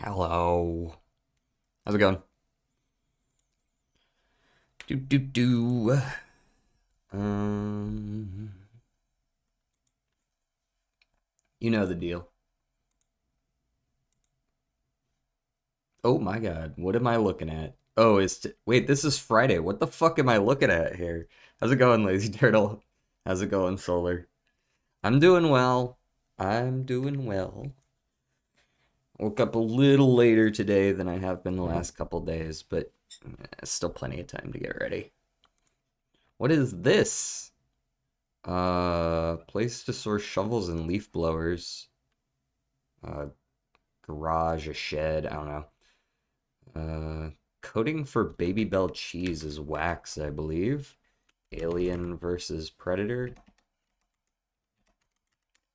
Hello. How's it going? Do do do. Um, you know the deal. Oh my God, what am I looking at? Oh, wait, this is Friday. What the fuck am I looking at here? How's it going, Lazy Turtle? How's it going, Solar? I'm doing well. I'm doing well. Woke up a little later today than I have been the last couple days, but still plenty of time to get ready. What is this? Place to store shovels and leaf blowers. Uh, Garage, a shed, I don't know. Coating for Baby Bell cheese is wax, I believe. Alien versus Predator.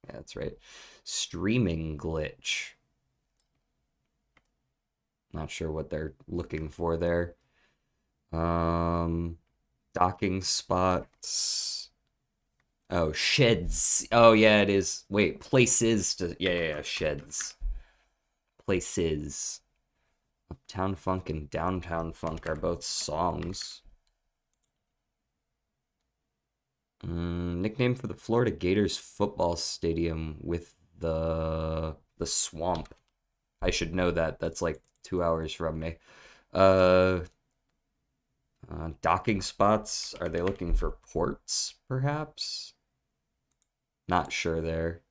Yeah, that's right. Streaming glitch. Not sure what they're looking for there. Um, Docking spots. Oh, sheds. Oh, yeah, it is. Wait, places to. Yeah, sheds. Places. Uptown Funk and Downtown Funk are both songs. Nickname for the Florida Gators football stadium with the swamp. I should know that. That's like 2 hours from me. Uh, Docking spots. Are they looking for ports, perhaps? Not sure there.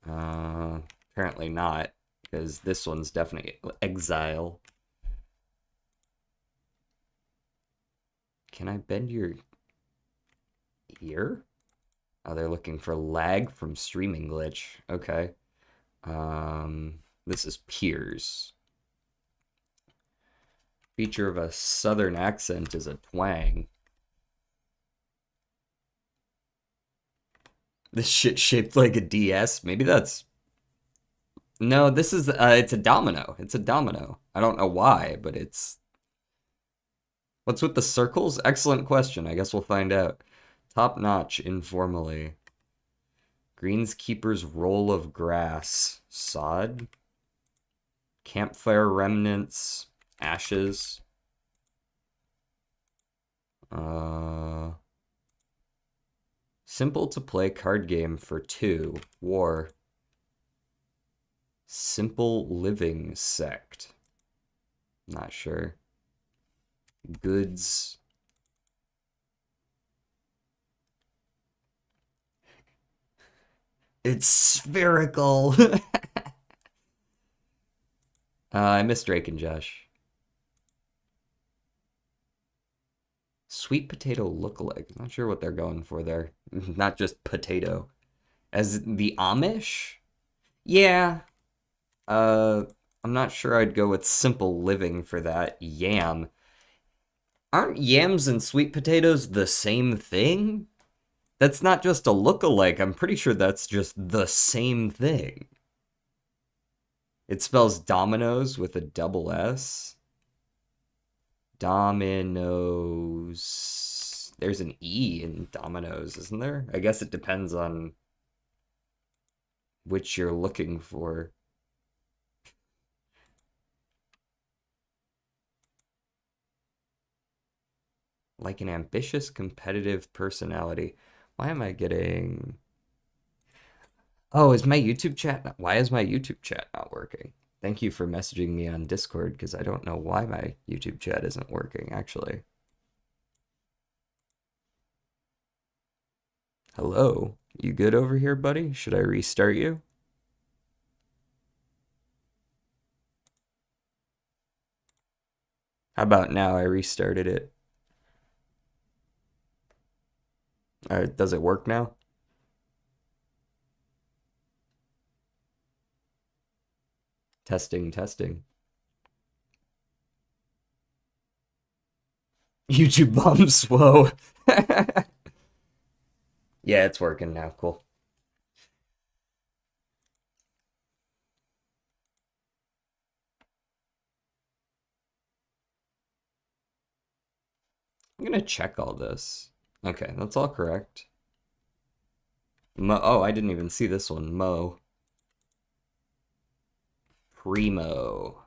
Apparently not, because this one's definitely exile. Can I bend your ear? Oh, they're looking for lag from streaming glitch. Okay. This is Piers. Feature of a southern accent is a twang. This shit shaped like a DS. Maybe that's no. This is it's a domino. It's a domino. I don't know why, but it's what's with the circles? Excellent question. I guess we'll find out. Top notch informally. Greenskeeper's roll of grass. Sod. Campfire remnants. Ashes. Simple to play card game for two. War. Simple living sect. Not sure. Goods. It's spherical. I miss Drake and Josh. Sweet potato lookalike. Not sure what they're going for there. Not just potato. As the Amish? Yeah. Uh, I'm not sure I'd go with simple living for that. Yam. Aren't yams and sweet potatoes the same thing? That's not just a lookalike. I'm pretty sure that's just the same thing. It spells dominoes with a double S. Dominoes. There's an E in dominoes, isn't there? I guess it depends on which you're looking for. Like an ambitious, competitive personality. Why am I getting... Oh, is my YouTube chat not... Why is my YouTube chat not working? Thank you for messaging me on Discord, because I don't know why my YouTube chat isn't working, actually. Hello? You good over here, buddy? Should I restart you? How about now? I restarted it. All right, does it work now? Testing, testing. YouTube bumps, whoa. Yeah, it's working now, cool. I'm gonna check all this. Okay, that's all correct. Oh, I didn't even see this one. Mo. Primo.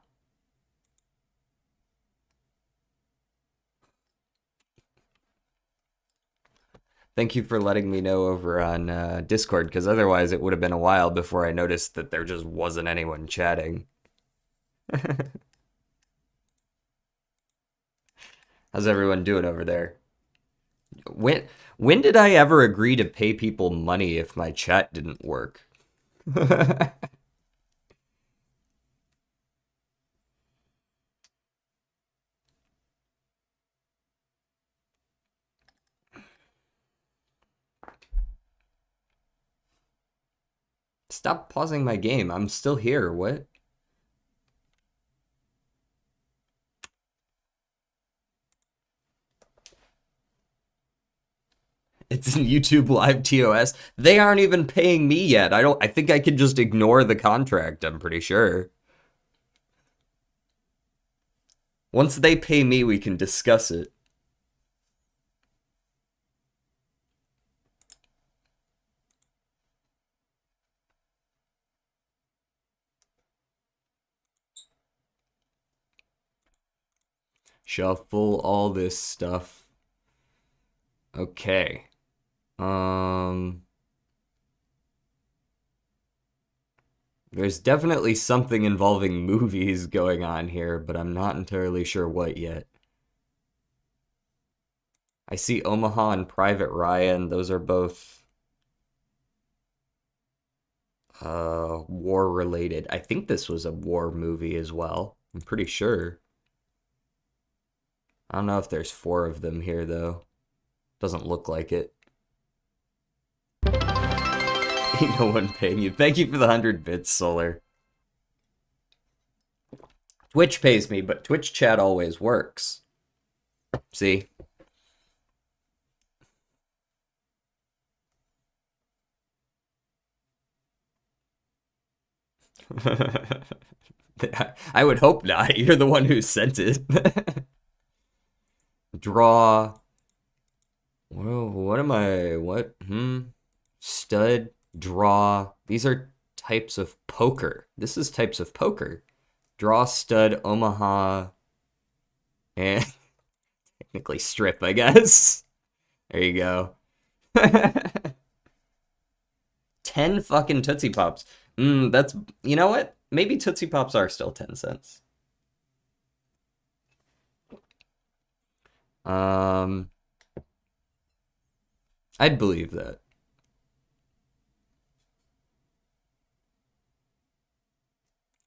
Thank you for letting me know over on Discord, because otherwise it would have been a while before I noticed that there just wasn't anyone chatting. How's everyone doing over there? When when did I ever agree to pay people money if my chat didn't work? Stop pausing my game. I'm still here. What? It's in YouTube Live TOS. They aren't even paying me yet. I think I can just ignore the contract, I'm pretty sure. Once they pay me, we can discuss it. Shuffle all this stuff. Okay. Um There's definitely something involving movies going on here, but I'm not entirely sure what yet. I see Omaha and Private Ryan. Those are both war related. I think this was a war movie as well. I'm pretty sure. I don't know if there's 4 of them here though. Doesn't look like it. Ain't no one paying you. Thank you for the 100 bits, Solar. Twitch pays me, but Twitch chat always works. See? I would hope not. You're the one who sent it. Draw. Well, what am I? What? Stud, draw. These are types of poker. This is types of poker. Draw, stud, Omaha, and technically strip, I guess. There you go. 10 fucking Tootsie Pops. That's, you know what? Maybe Tootsie Pops are still 10 cents. I'd believe that.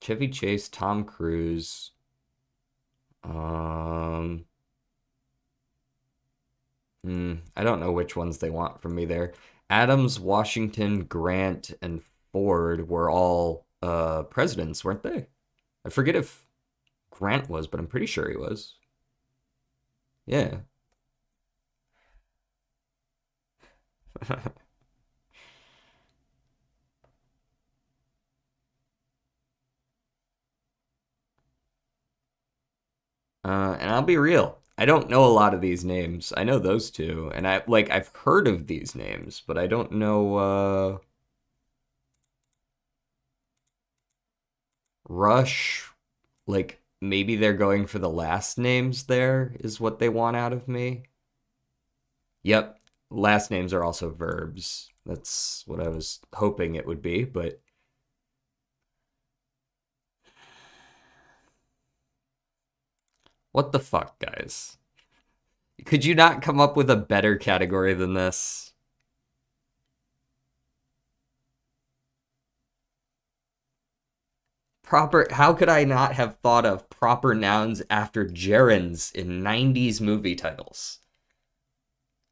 Chevy Chase, Tom Cruise. I don't know which ones they want from me there. Adams, Washington, Grant, and Ford were all presidents, weren't they? I forget if Grant was, but I'm pretty sure he was. Yeah. And I'll be real. I don't know a lot of these names. I know those two, and I've heard of these names, but I don't know Rush. Like maybe they're going for the last names there is what they want out of me. Yep. Last names are also verbs. That's what I was hoping it would be, but what the fuck, guys? Could you not come up with a better category than this? How could I not have thought of proper nouns after gerunds in 90s movie titles?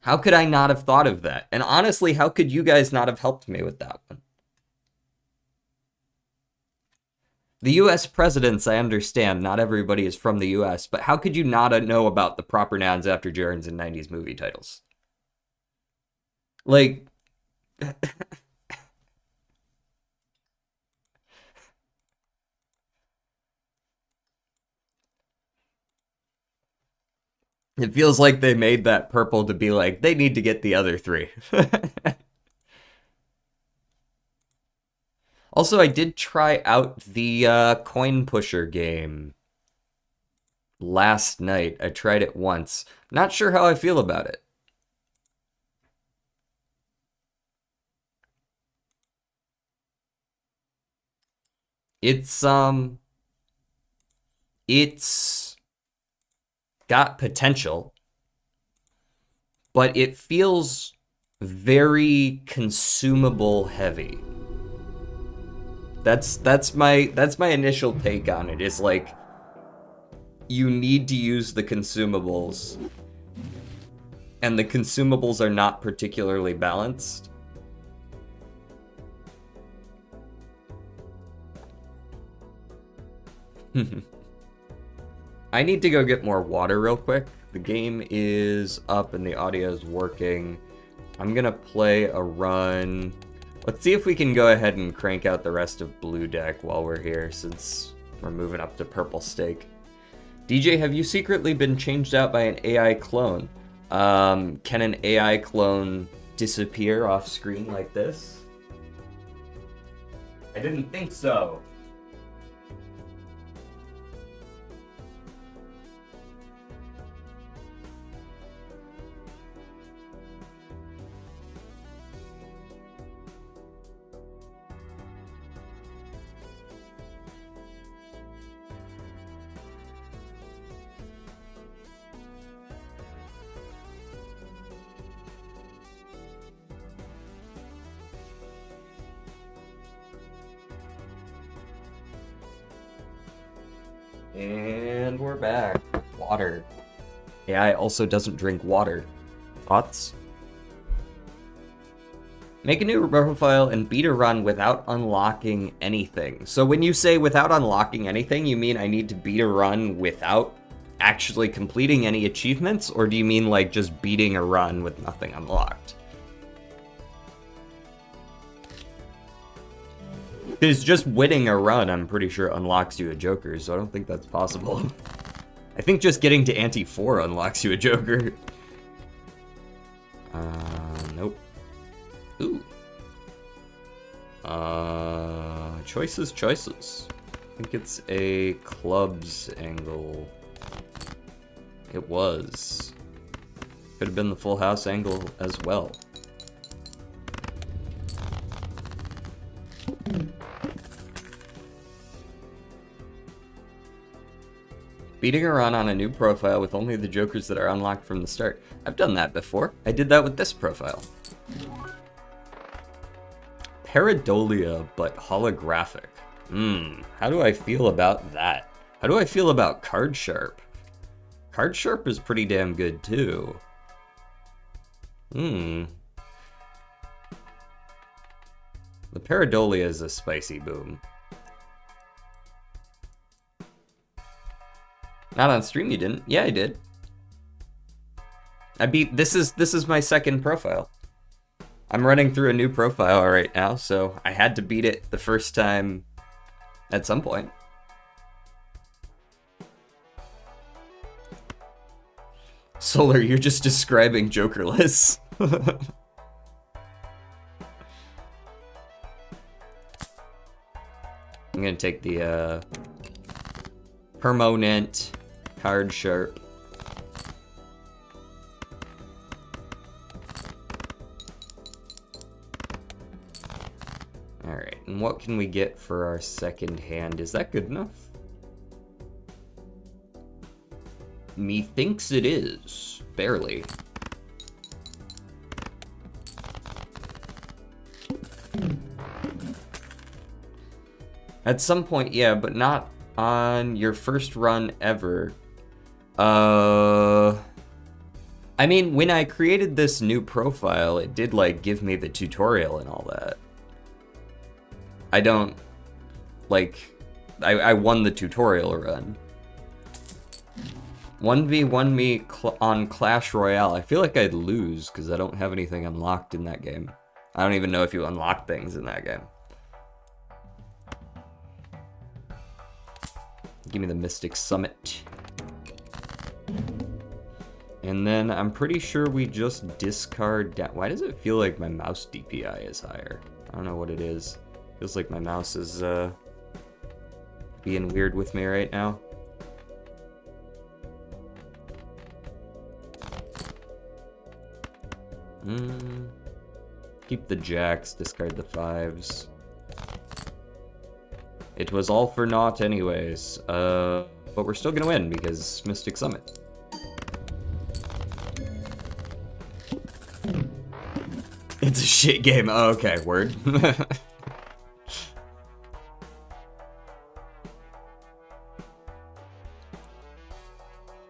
How could I not have thought of that? And honestly, how could you guys not have helped me with that one? The US presidents, I understand, not everybody is from the US, but how could you not know about the proper nouns after gerunds in 90s movie titles? Like, it feels like they made that purple to be like, they need to get the other 3. Also, I did try out the coin pusher game last night. I tried it once. Not sure how I feel about it. It's got potential, but it feels very consumable heavy. That's my initial take on it. Is like you need to use the consumables, and the consumables are not particularly balanced. I need to go get more water real quick. The game is up and the audio is working. I'm gonna play a run. Let's see if we can go ahead and crank out the rest of Blue Deck while we're here, since we're moving up to Purple Stake. DJ, have you secretly been changed out by an AI clone? Can an AI clone disappear off screen like this? I didn't think so. And we're back. Water. AI also doesn't drink water. Thoughts? Make a new profile and beat a run without unlocking anything. So when you say without unlocking anything, you mean I need to beat a run without actually completing any achievements? Or do you mean like just beating a run with nothing unlocked? Because just winning a run, I'm pretty sure, unlocks you a Joker, so I don't think that's possible. I think just getting to Ante 4 unlocks you a Joker. Nope. Ooh. Choices. I think it's a clubs angle. It was. Could have been the full house angle as well. Beating a run on a new profile with only the jokers that are unlocked from the start. I've done that before. I did that with this profile. Pareidolia, but holographic. How do I feel about that? How do I feel about Card Sharp? Card Sharp is pretty damn good too. The Pareidolia is a spicy boom. Not on stream, you didn't? Yeah, I did. I beat. This is my second profile. I'm running through a new profile right now, so I had to beat it the first time at some point. Solar, you're just describing Jokerless. I'm gonna take the permanent Card Sharp. Alright, and what can we get for our second hand? Is that good enough? Methinks it is. Barely. At some point, yeah, but not on your first run ever. I mean, when I created this new profile, it did, like, give me the tutorial and all that. I don't, like, I won the tutorial run. 1v1 me on Clash Royale. I feel like I'd lose because I don't have anything unlocked in that game. I don't even know if you unlock things in that game. Give me the Mystic Summit. And then I'm pretty sure we just discard down. Why does it feel like my mouse DPI is higher? I don't know what it is. Feels like my mouse is being weird with me right now. Keep the jacks, discard the 5s. It was all for naught anyways. But we're still gonna win because Mystic Summit. It's a shit game. Oh, okay, word.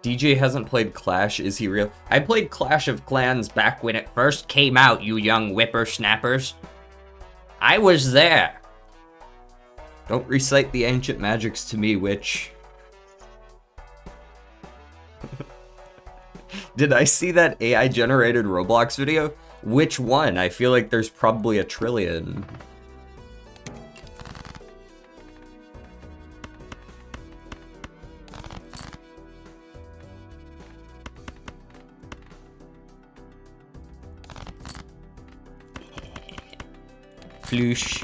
DJ hasn't played Clash, is he real? I played Clash of Clans back when it first came out, you young whippersnappers. I was there. Don't recite the ancient magics to me, witch. Did I see that AI-generated Roblox video? Which one? I feel like there's probably a trillion. Floosh.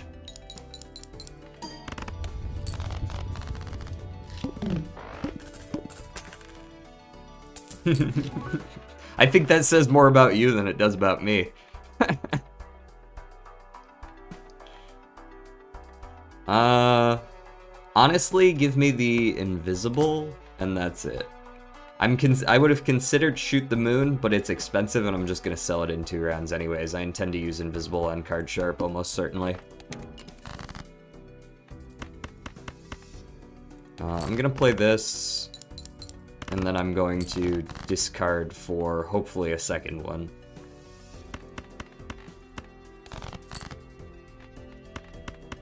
I think that says more about you than it does about me. Honestly, give me the invisible, and that's it. I would have considered shoot the moon, but it's expensive, and I'm just gonna sell it in 2 rounds anyways. I intend to use invisible and card sharp almost certainly. I'm gonna play this, and then I'm going to discard for hopefully a second one.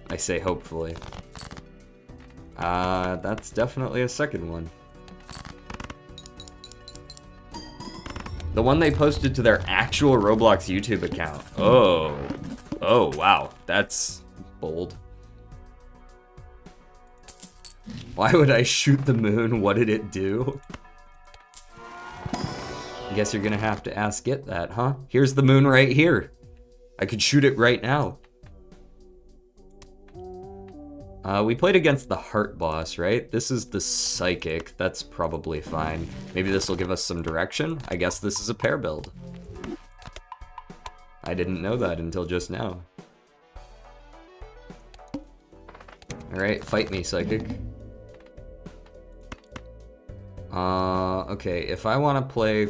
I say hopefully. That's definitely a second one. The one they posted to their actual Roblox YouTube account. Oh. Oh, wow. That's bold. Why would I shoot the moon? What did it do? I guess you're gonna have to ask it that, huh? Here's the moon right here. I could shoot it right now. We played against the heart boss, right? This is the psychic. That's probably fine. Maybe this will give us some direction. I guess this is a pair build. I didn't know that until just now. Alright, fight me, psychic. Okay, if I want to play...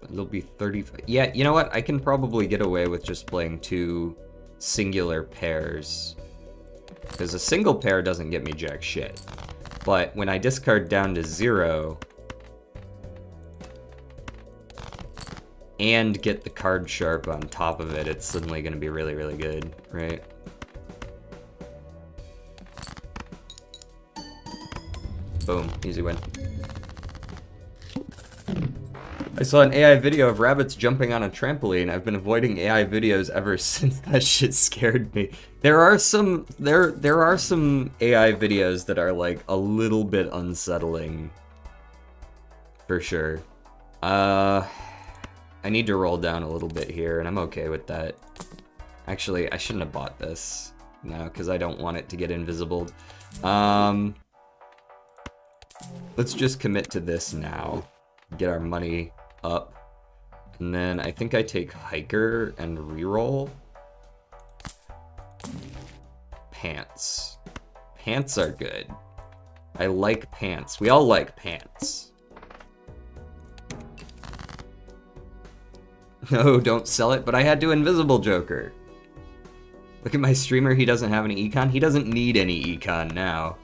It'll be 35... Yeah, you know what? I can probably get away with just playing 2 singular pairs. Because a single pair doesn't get me jack shit. But when I discard down to 0... and get the card sharp on top of it, it's suddenly going to be really, really good, right? Boom, easy win. I saw an AI video of rabbits jumping on a trampoline. I've been avoiding AI videos ever since. That shit scared me. There are some AI videos that are like a little bit unsettling. For sure. I need to roll down a little bit here, and I'm okay with that. Actually, I shouldn't have bought this. No, because I don't want it to get invisibled. Let's just commit to this now. Get our money up. And then I think I take Hiker and reroll. Pants. Pants are good. I like pants. We all like pants. No, don't sell it, but I had to invisible Joker. Look at my streamer, he doesn't have any econ. He doesn't need any econ now.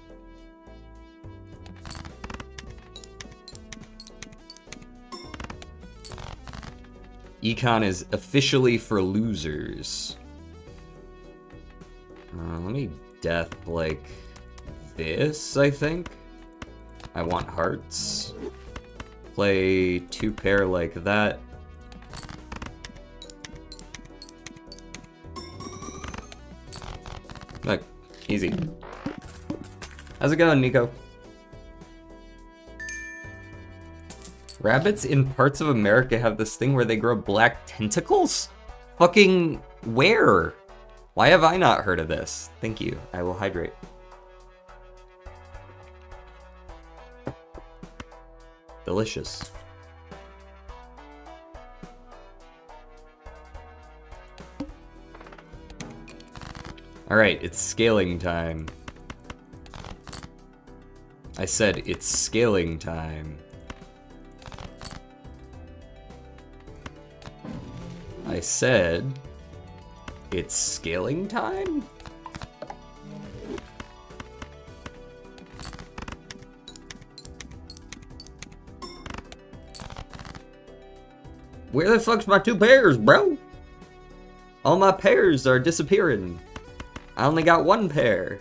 Econ is officially for losers. Let me death like this, I think. I want hearts. Play 2 pair like that. Look, easy. How's it going, Nico? Rabbits in parts of America have this thing where they grow black tentacles? Fucking where? Why have I not heard of this? Thank you. I will hydrate. Delicious. Alright, it's scaling time. I said it's scaling time. I said it's scaling time? Where the fuck's my 2 pairs, bro? All my pairs are disappearing. I only got 1 pair.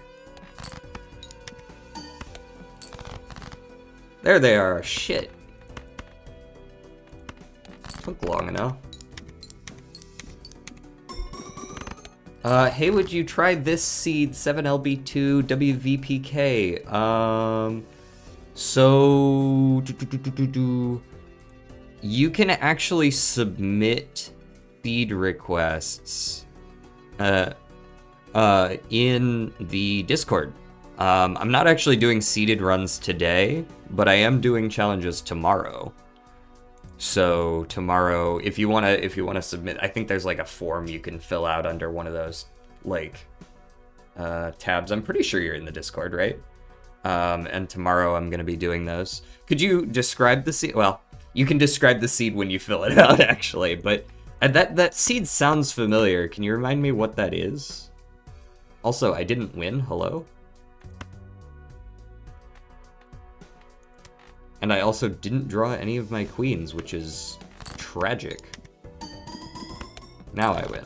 There they are. Shit. Took long enough. Hey, would you try this seed 7LB2 WVPK? So you can actually submit feed requests in the Discord. I'm not actually doing seeded runs today, but I am doing challenges tomorrow. So tomorrow, if you wanna submit, I think there's like a form you can fill out under one of those like tabs. I'm pretty sure you're in the Discord, right? And tomorrow I'm gonna be doing those. Could you describe the seed? Well, you can describe the seed when you fill it out, actually. But that seed sounds familiar. Can you remind me what that is? Also, I didn't win. Hello. And I also didn't draw any of my queens, which is tragic. Now I win.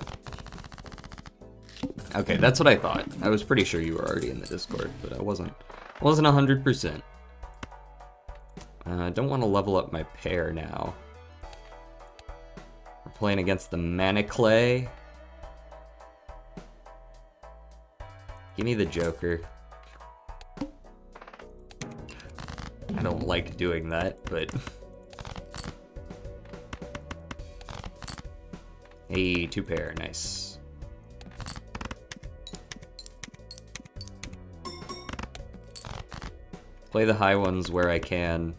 Okay, that's what I thought. I was pretty sure you were already in the Discord, but I wasn't 100%. I don't want to level up my pair now. We're playing against the Maniclay. Give me the Joker. I don't like doing that, but... Hey, 2 pair, nice. Play the high ones where I can.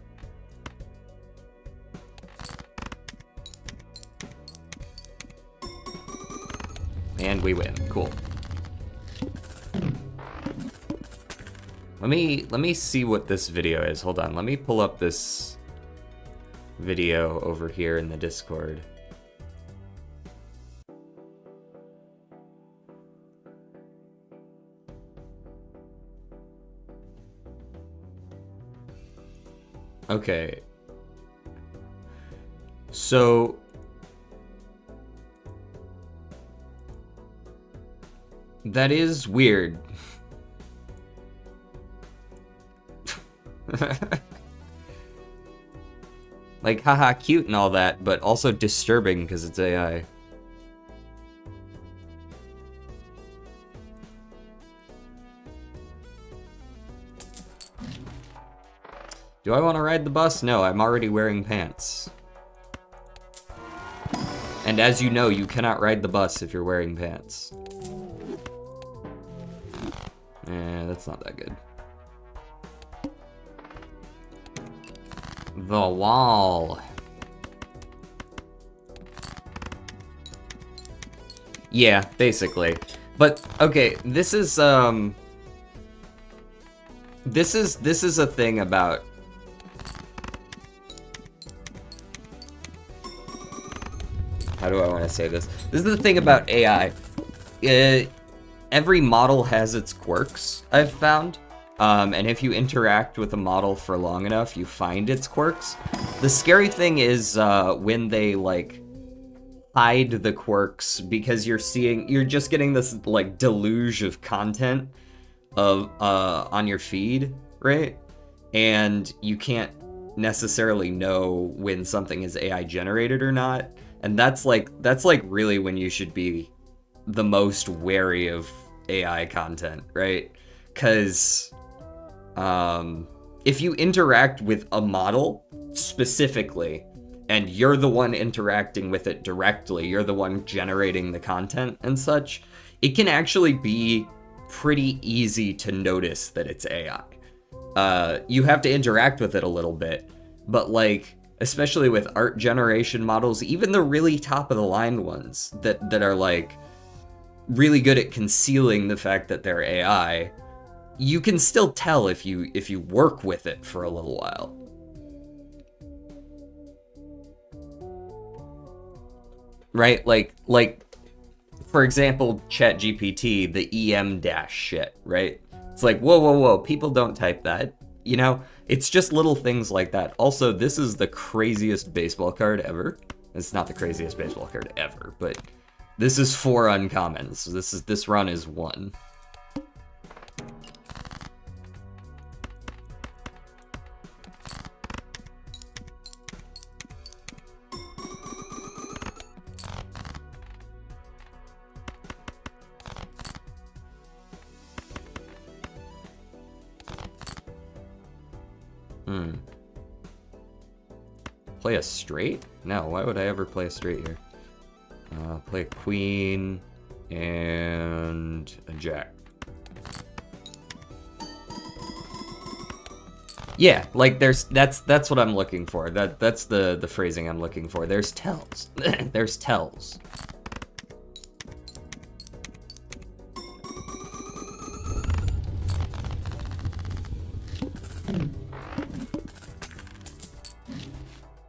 And we win, cool. Let me see what this video is. Hold on, let me pull up this video over here in the Discord. Okay. So that is weird. Like, haha, cute and all that, but also disturbing because it's AI. Do I want to ride the bus? No, I'm already wearing pants. And as you know, you cannot ride the bus if you're wearing pants. That's not that good. The wall. Yeah, basically. But okay, this is a thing about how do I want to say this? This is the thing about AI. Every model has its quirks, I've found. And if you interact with a model for long enough, you find its quirks. The scary thing is when they like hide the quirks because you're just getting this like deluge of content of on your feed, right? And you can't necessarily know when something is AI generated or not. And that's like really when you should be the most wary of AI content, right? Because if you interact with a model specifically, and you're the one interacting with it directly, you're the one generating the content and such, it can actually be pretty easy to notice that it's AI. You have to interact with it a little bit, but like, especially with art generation models, even the really top of the line ones that are like really good at concealing the fact that they're AI, you can still tell if you work with it for a little while. Right? Like for example, ChatGPT, the EM dash shit, right? It's like, whoa, whoa, whoa, people don't type that. You know, it's just little things like that. Also, this is the craziest baseball card ever. It's not the craziest baseball card ever, but this is 4 uncommons. This run is 1. Play a straight? No, why would I ever play a straight here? Play a queen and a jack. Yeah, like that's what I'm looking for. That's the phrasing I'm looking for. There's tells. There's tells.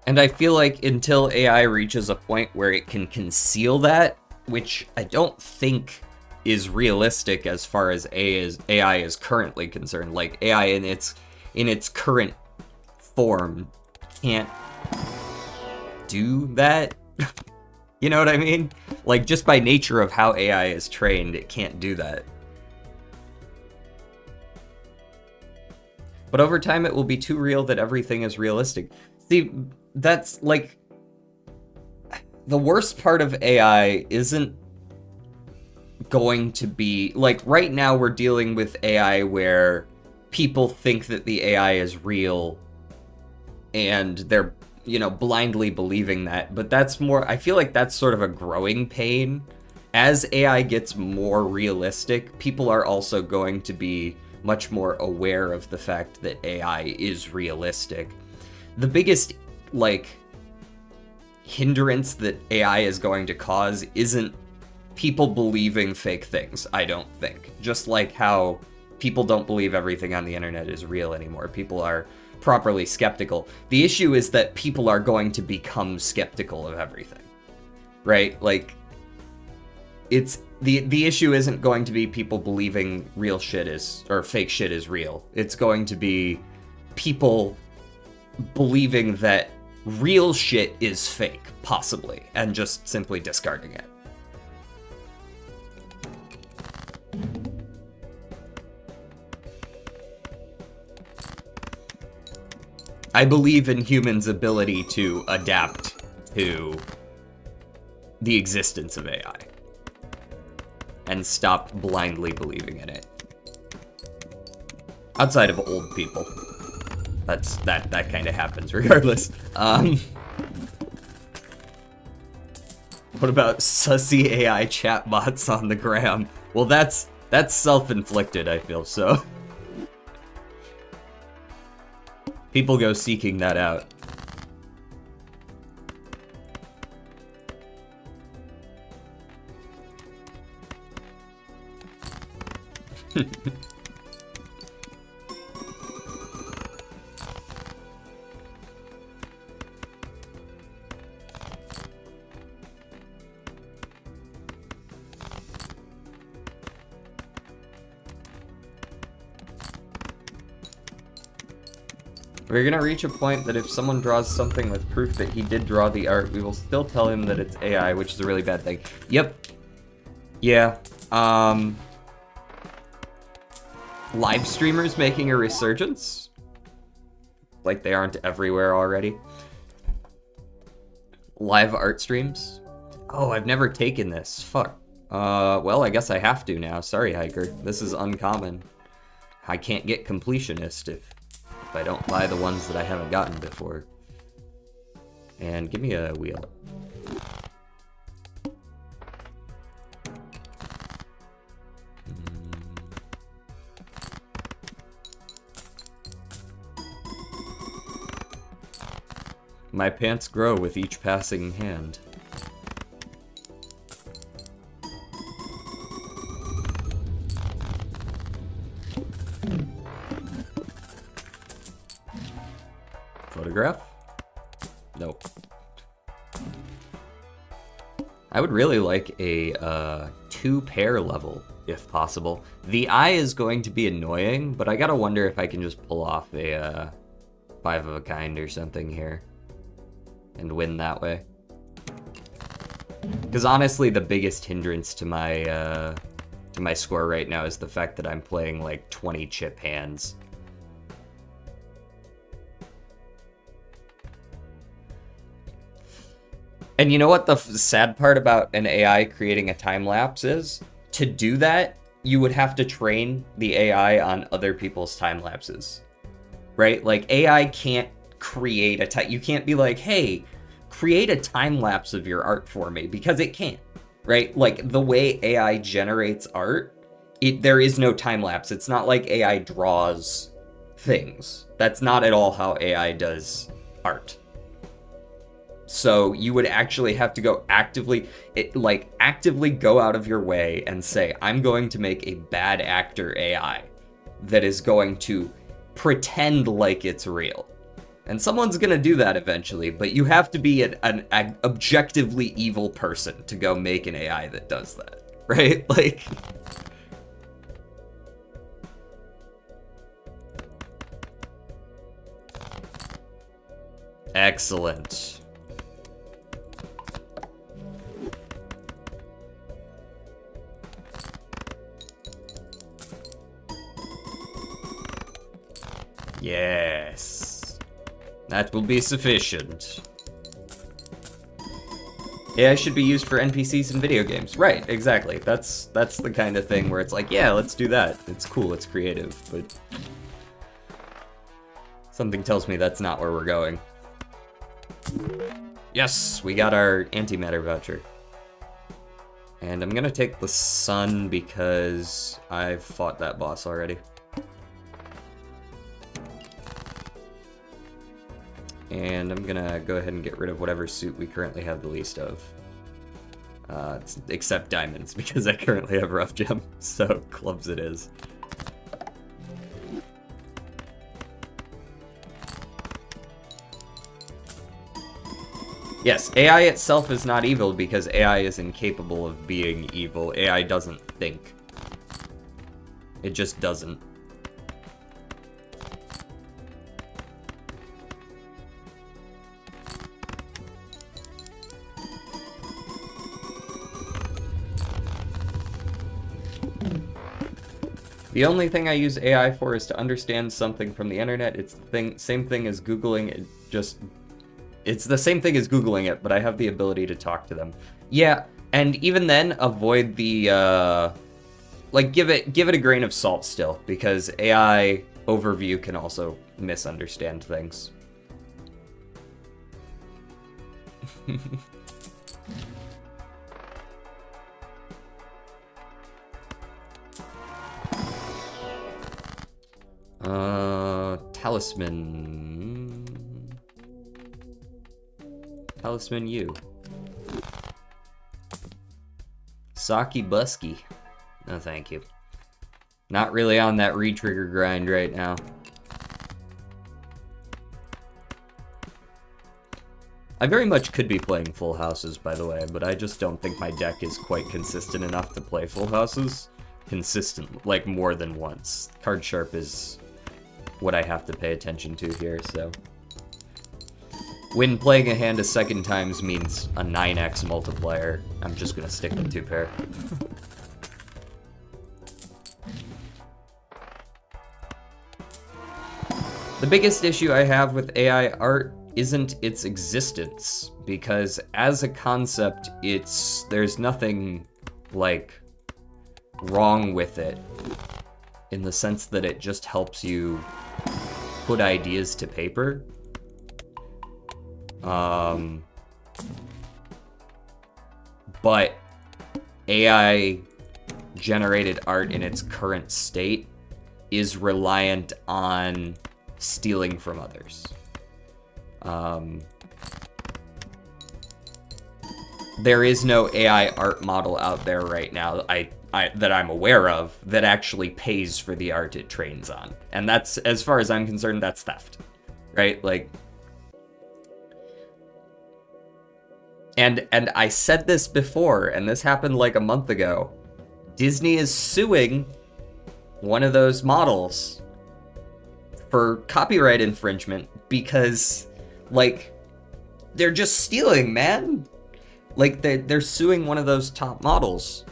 And I feel like until AI reaches a point where it can conceal that, which I don't think is realistic as far as AI is currently concerned. Like AI in its current form can't do that. You know what I mean? Like just by nature of how AI is trained, it can't do that. But over time, it will be too real that everything is realistic. See, that's like the worst part of AI isn't going to be like right now we're dealing with AI where people think that the AI is real and they're, you know, blindly believing that. But that's more, I feel like that's sort of a growing pain. As AI gets more realistic, people are also going to be much more aware of the fact that AI is realistic. The biggest like hindrance that AI is going to cause isn't people believing fake things, I don't think. Just like how people don't believe everything on the internet is real anymore. People are properly skeptical. The issue is that people are going to become skeptical of everything. Right? Like it's the issue isn't going to be people believing real shit is or fake shit is real. It's going to be people believing that real shit is fake, possibly, and just simply discarding it. I believe in humans' ability to adapt to the existence of AI and stop blindly believing in it. Outside of old people. That kind of happens regardless. What about sussy AI chatbots on the gram? Well, that's self-inflicted, I feel, so. People go seeking that out. We're gonna reach a point that if someone draws something with proof that he did draw the art, we will still tell him that it's AI, which is a really bad thing. Yep. Yeah. Live streamers making a resurgence? Like they aren't everywhere already. Live art streams? Oh, I've never taken this. Fuck. Well, I guess I have to now. Sorry, Hiker. This is uncommon. I can't get completionist if I don't buy the ones that I haven't gotten before. And give me a wheel. My pants grow with each passing hand. Photograph? Nope. I would really like a 2-pair level, if possible. The eye is going to be annoying, but I gotta wonder if I can just pull off a 5 of a kind or something here and win that way. Because honestly, the biggest hindrance to my score right now is the fact that I'm playing like 20 chip hands. And you know what the sad part about an AI creating a time lapse is? To do that, you would have to train the AI on other people's time lapses, right? Like AI can't create a time. You can't be like, hey, create a time lapse of your art for me, because it can't, right? Like the way AI generates art, there is no time lapse. It's not like AI draws things. That's not at all how AI does art. So you would actually have to go actively go out of your way and say, I'm going to make a bad actor AI that is going to pretend like it's real. And someone's going to do that eventually, but you have to be an objectively evil person to go make an AI that does that, right? Like... Excellent. Yes. That will be sufficient. AI should be used for NPCs in video games. Right, exactly. That's the kind of thing where it's like, yeah, let's do that. It's cool, it's creative, but... something tells me that's not where we're going. Yes, we got our antimatter voucher. And I'm gonna take the sun because I've fought that boss already. And I'm gonna go ahead and get rid of whatever suit we currently have the least of. Except diamonds, because I currently have rough gem, so clubs it is. Yes, AI itself is not evil because AI is incapable of being evil. AI doesn't think. It just doesn't. The only thing I use AI for is to understand something from the internet. It's the same thing as Googling. It's the same thing as Googling it, but I have the ability to talk to them. Yeah, and even then, avoid the, give it a grain of salt still, because AI overview can also misunderstand things. Talisman. Talisman U. Saki Busky. No, thank you. Not really on that re-trigger grind right now. I very much could be playing full houses, by the way, but I just don't think my deck is quite consistent enough to play full houses consistently, like more than once. Card sharp is what I have to pay attention to here, so. When playing a hand a second times means a 9x multiplier, I'm just gonna stick with 2-pair. The biggest issue I have with AI art isn't its existence, because as a concept, there's nothing, like, wrong with it, in the sense that it just helps you put ideas to paper. But AI generated art in its current state is reliant on stealing from others. there is no AI art model out there right now that I'm aware of that actually pays for the art it trains on. And that's, as far as I'm concerned, that's theft, right? Like, and I said this before, and this happened like a month ago. Disney is suing one of those models for copyright infringement because, like, they're just stealing, man. Like, they're suing one of those top models.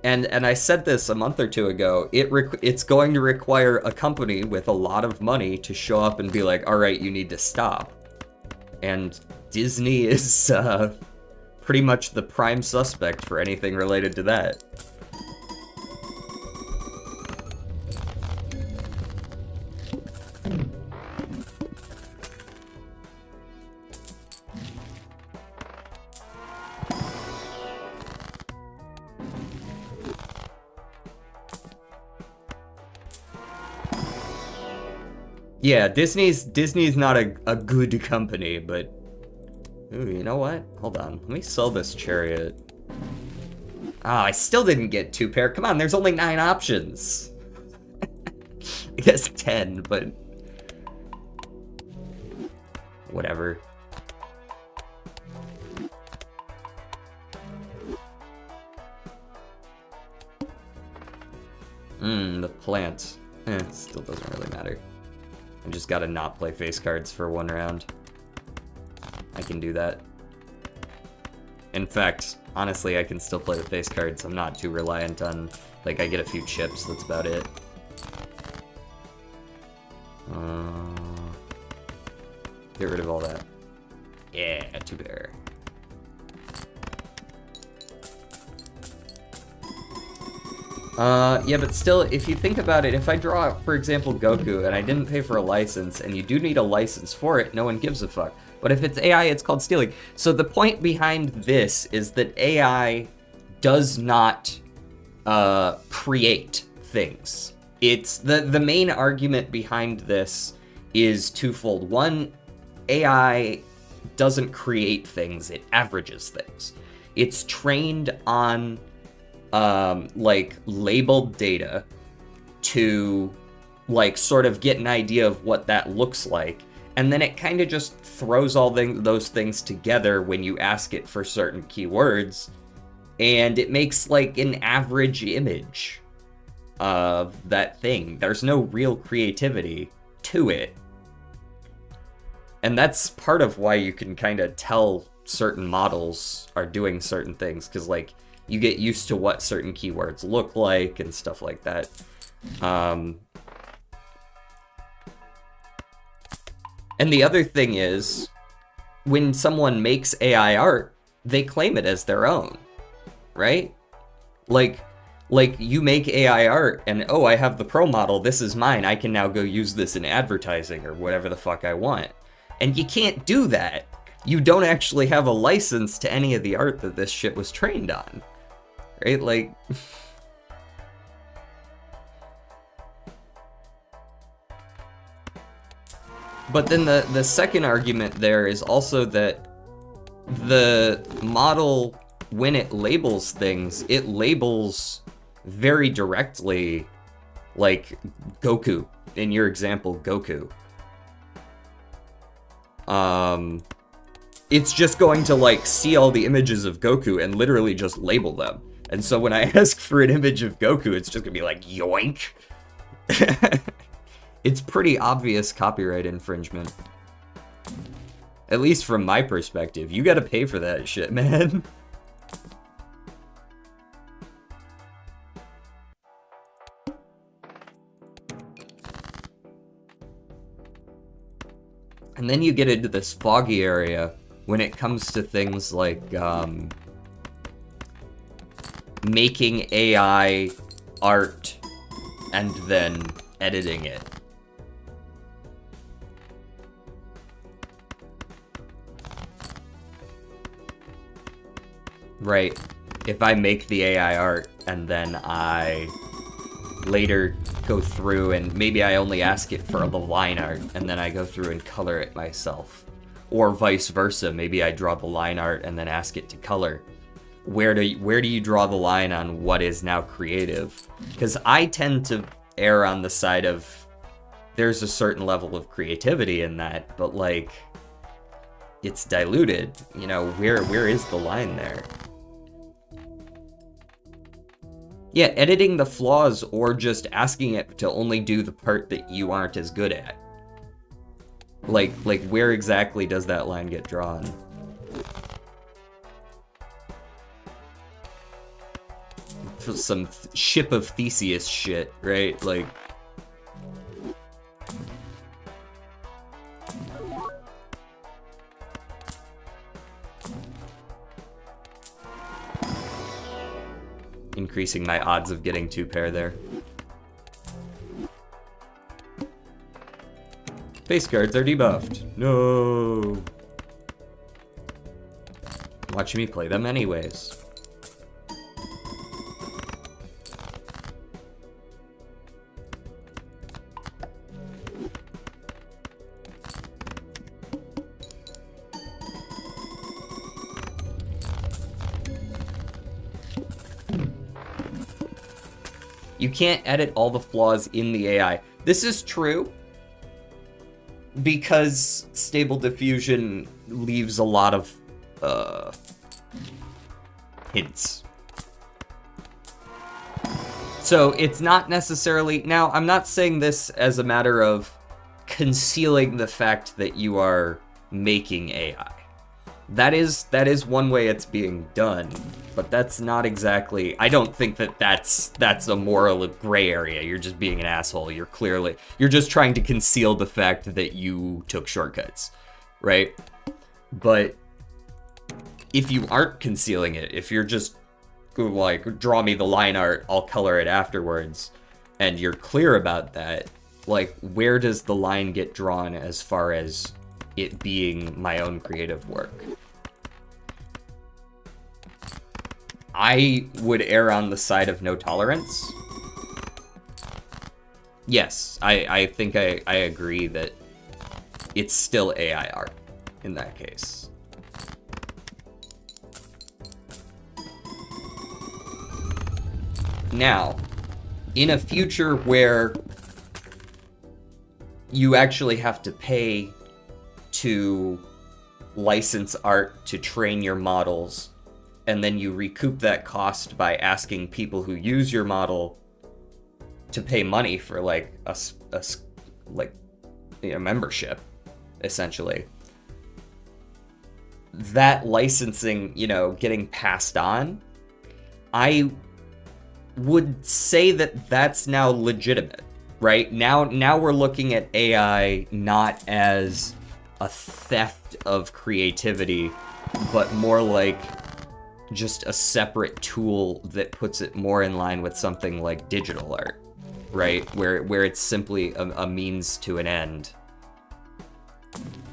And I said this a month or two ago. It's going to require a company with a lot of money to show up and be like, all right, you need to stop. And Disney is pretty much the prime suspect for anything related to that. Yeah, Disney's not a good company, but ooh, you know what? Hold on. Let me sell this chariot. Ah, I still didn't get 2 pair. Come on, there's only 9 options. I guess 10, but whatever. The plant. Still doesn't really matter. I just gotta not play face cards for 1 round. I can do that. In fact, honestly, I can still play the face cards. I'm not too reliant on, like, I get a few chips, that's about it. Get rid of all that. Yeah, 2 pair. Yeah, but still, if you think about it, if I draw out, for example, Goku, and I didn't pay for a license, and you do need a license for it, no one gives a fuck. But if it's AI, it's called stealing. So the point behind this is that AI does not create things. It's the main argument behind this is twofold. One, AI doesn't create things, it averages things. It's trained on like labeled data to like sort of get an idea of what that looks like, and then it kind of just throws all those things together when you ask it for certain keywords, and it makes like an average image of that thing. There's no real creativity to it, and that's part of why you can kind of tell certain models are doing certain things, because like you get used to what certain keywords look like and stuff like that. And the other thing is, when someone makes AI art, they claim it as their own, right? Like you make AI art and, oh, I have the pro model, this is mine, I can now go use this in advertising or whatever the fuck I want. And you can't do that. You don't actually have a license to any of the art that this shit was trained on. Right? Like, but then the second argument there is also that the model, when it labels things, it labels very directly, like Goku. In your example, Goku. It's just going to like see all the images of Goku and literally just label them. And so when I ask for an image of Goku, it's just gonna be like, yoink. It's pretty obvious copyright infringement. At least from my perspective. You gotta pay for that shit, man. And then you get into this foggy area when it comes to things like, making AI art and then editing it. Right. If I make the AI art and then I later go through and maybe I only ask it for the line art and then I go through and color it myself. or vice versa. Maybe I draw the line art and then ask it to color. Where do you draw the line on what is now creative? Because I tend to err on the side of there's a certain level of creativity in that, but like it's diluted. You know, where is the line there? Yeah, editing the flaws or just asking it to only do the part that you aren't as good at. Like where exactly does that line get drawn? Some ship of Theseus shit, right? Like, increasing my odds of getting 2 pair there. Face cards are debuffed. No. Watch me play them anyways. You can't edit all the flaws in the AI. This is true because Stable Diffusion leaves a lot of hints. So it's not necessarily... Now, I'm not saying this as a matter of concealing the fact that you are making AI. That is one way it's being done, but that's not exactly... I don't think that that's a moral gray area. You're just being an asshole. You're just trying to conceal the fact that you took shortcuts, right? But if you aren't concealing it, if you're just like, draw me the line art, I'll color it afterwards, and you're clear about that, like, where does the line get drawn as far as it being my own creative work? I would err on the side of no tolerance. Yes, I think I agree that it's still AI art in that case. Now, in a future where you actually have to pay to license art to train your models, and then you recoup that cost by asking people who use your model to pay money for like a membership, essentially. That licensing, getting passed on, I would say that that's now legitimate, right? Now we're looking at AI not as a theft of creativity, but more like just a separate tool that puts it more in line with something like digital art, right? Where it's simply a means to an end,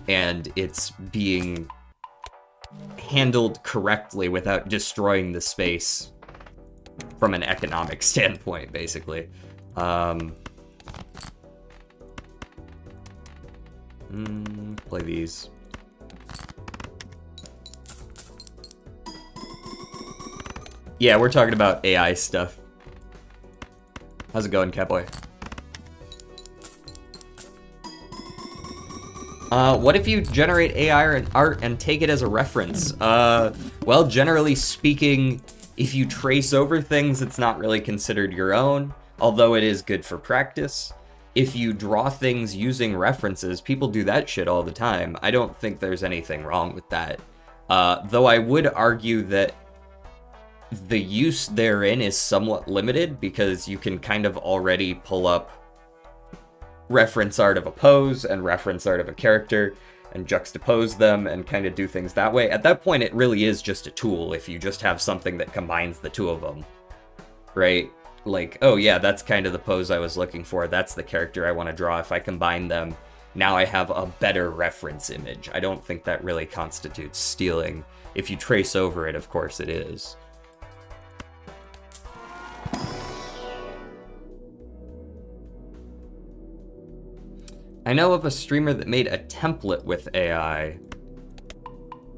and it's being handled correctly without destroying the space from an economic standpoint, basically. Play these. Yeah, we're talking about AI stuff. How's it going, Catboy? What if you generate AI art and take it as a reference? Well, generally speaking, if you trace over things, it's not really considered your own, although it is good for practice. If you draw things using references, people do that shit all the time. I don't think there's anything wrong with that. Though I would argue that the use therein is somewhat limited, because you can kind of already pull up reference art of a pose and reference art of a character and juxtapose them and kind of do things that way. At that point, it really is just a tool if you just have something that combines the two of them, right? Like, oh yeah, that's kind of the pose I was looking for. That's the character I want to draw. If I combine them, now I have a better reference image. I don't think that really constitutes stealing. If you trace over it, of course it is. I know of a streamer that made a template with AI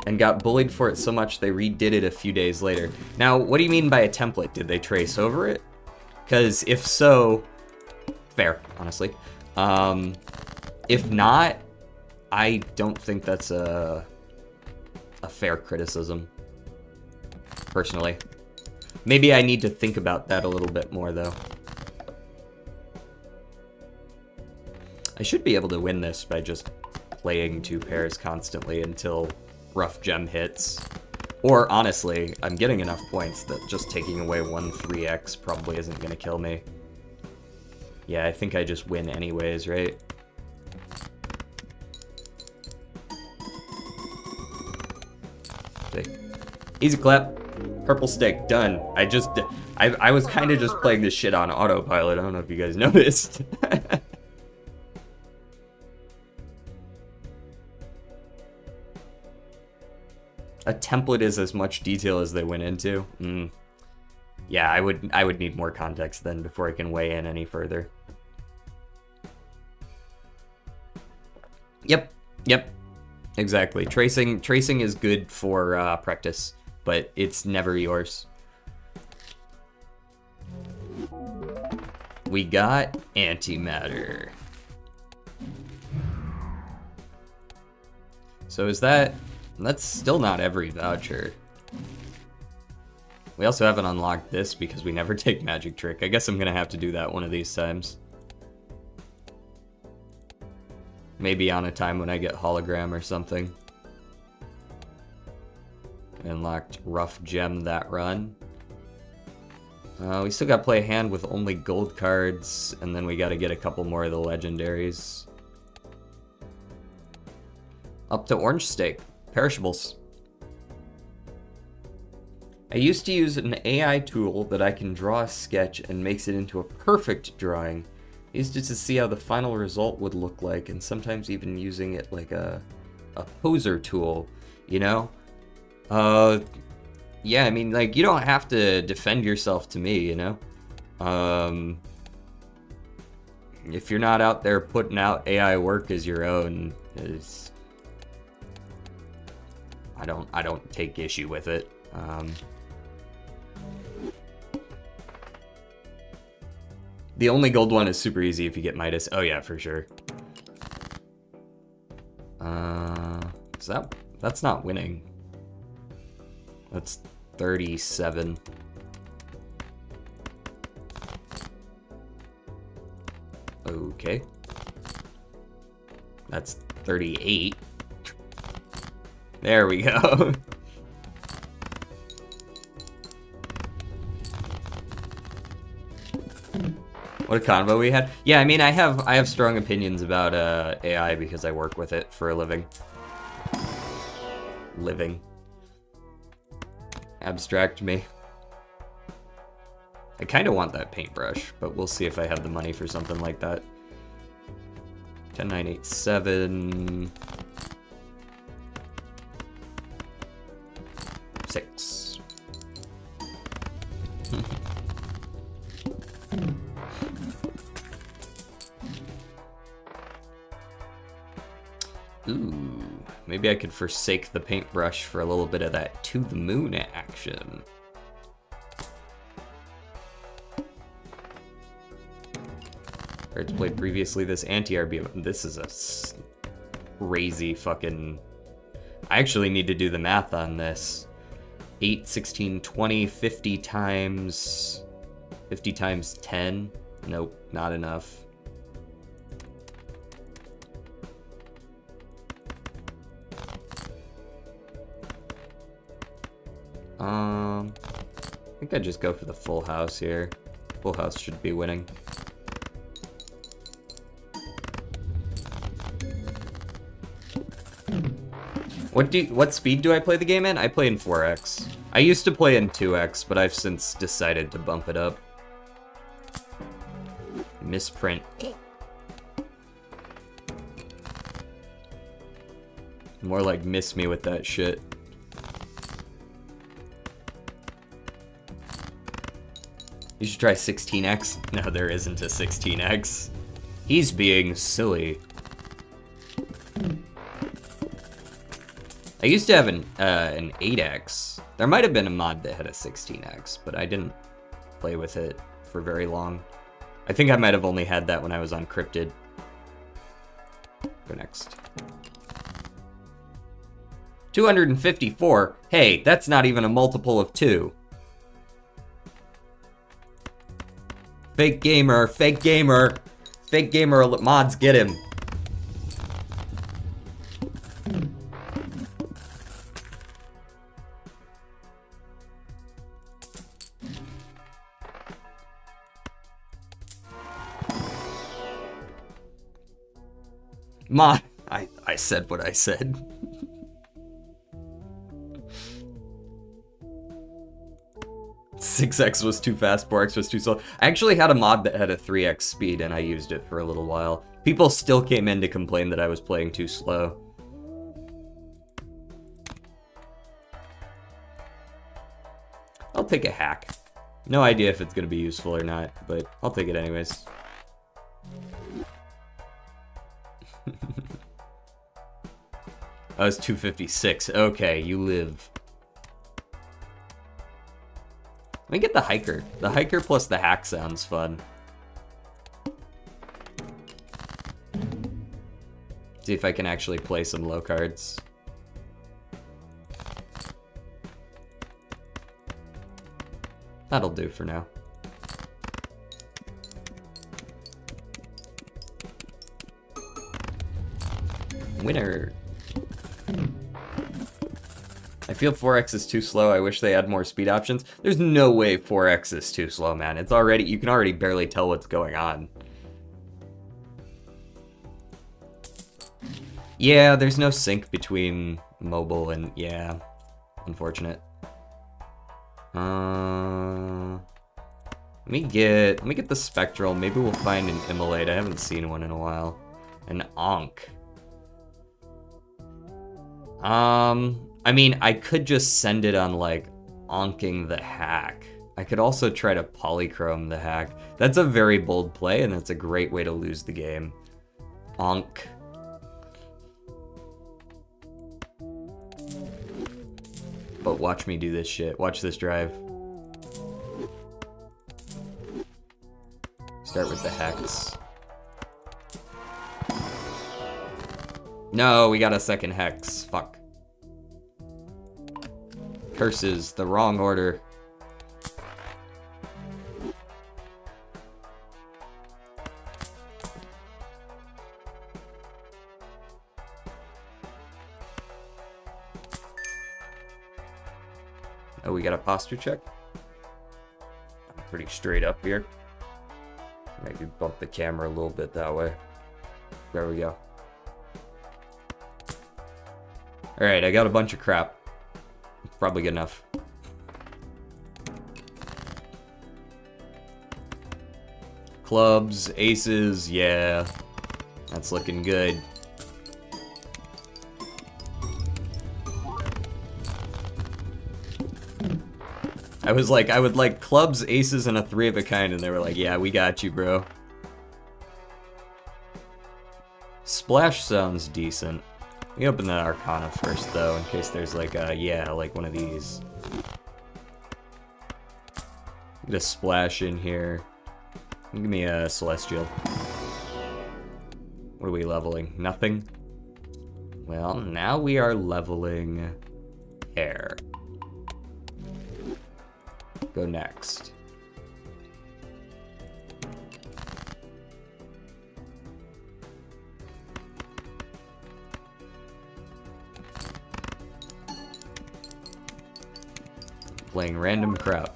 and got bullied for it so much they redid it a few days later. Now, what do you mean by a template? Did they trace over it? Because if so, fair, honestly. If not, I don't think that's a fair criticism, personally. Maybe I need to think about that a little bit more, though. I should be able to win this by just playing 2 pairs constantly until rough gem hits. Or, honestly, I'm getting enough points that just taking away 1 3x probably isn't going to kill me. Yeah, I think I just win anyways, right? Easy clap. Purple stick, done. I was kind of just playing this shit on autopilot. I don't know if you guys noticed. A template is as much detail as they went into. Yeah, I would need more context then before I can weigh in any further. Yep. Exactly. Tracing is good for practice, but it's never yours. We got antimatter. So that's still not every voucher. We also haven't unlocked this because we never take magic trick. I guess I'm gonna have to do that one of these times. Maybe on a time when I get hologram or something. Unlocked rough gem that run. We still gotta play a hand with only gold cards, and then we gotta get a couple more of the legendaries. Up to orange steak. Perishables. I used to use an AI tool that I can draw a sketch and makes it into a perfect drawing. I used it to see how the final result would look like, and sometimes even using it like a poser tool, you know? Yeah, I mean, like, you don't have to defend yourself to me, you know? If you're not out there putting out AI work as your own, I don't take issue with it. The only gold one is super easy if you get Midas. Oh yeah, for sure. That's not winning. That's 37. Okay. That's 38. There we go. What a convo we had. Yeah, I mean, I have strong opinions about AI because I work with it for a living. Abstract me. I kind of want that paintbrush, but we'll see if I have the money for something like that. 10, 9, 8, 7... 6. Ooh, maybe I could forsake the paintbrush for a little bit of that to the moon action. Cards played previously this anti-RB. This is a crazy fucking... I actually need to do the math on this. 8, 16, 20, 50 times 10. Nope, not enough. I think I'd just go for the full house here. Full house should be winning. What speed do I play the game in? I play in 4x. I used to play in 2x, but I've since decided to bump it up. Misprint. More like miss me with that shit. You should try 16x. No, there isn't a 16x. He's being silly. I used to have an 8x. There might have been a mod that had a 16x, but I didn't play with it for very long. I think I might have only had that when I was on Cryptid. Go next. 254? Hey, that's not even a multiple of 2. Fake gamer, fake gamer. Fake gamer mods, get him. Mod, I said what I said. Six X was too fast, 4X was too slow. I actually had a mod that had a 3X speed and I used it for a little while. People still came in to complain that I was playing too slow. I'll take a hack. No idea if it's gonna be useful or not, but I'll take it anyways. I was 256. Okay, you live. Let me get the hiker. The hiker plus the hack sounds fun. See if I can actually play some low cards. That'll do for now. Winner. I feel 4X is too slow. I wish they had more speed options. There's no way 4X is too slow, man. It's already, you can already barely tell what's going on. Yeah, there's no sync between mobile and, yeah, unfortunate. Let me get the Spectral. Maybe we'll find an Immolate. I haven't seen one in a while. An Ankh. I mean, I could just send it on, like, Ankhing the hack. I could also try to polychrome the hack. That's a very bold play, and that's a great way to lose the game. Ankh. But watch me do this shit. Watch this drive. Start with the hex. No, we got a second hex. Fuck. Curses, the wrong order. Oh, we got a posture check? I'm pretty straight up here. Maybe bump the camera a little bit that way. There we go. Alright, I got a bunch of crap. Probably good enough. Clubs, aces, yeah. That's looking good. I was like, I would like clubs, aces, and a 3 of a kind, and they were like, yeah, we got you, bro. Splash sounds decent. Let me open the Arcana first, though, in case there's like a, yeah, like one of these. Get a splash in here. Give me a Celestial. What are we leveling? Nothing? Well, now we are leveling air. Go next. Playing random crap.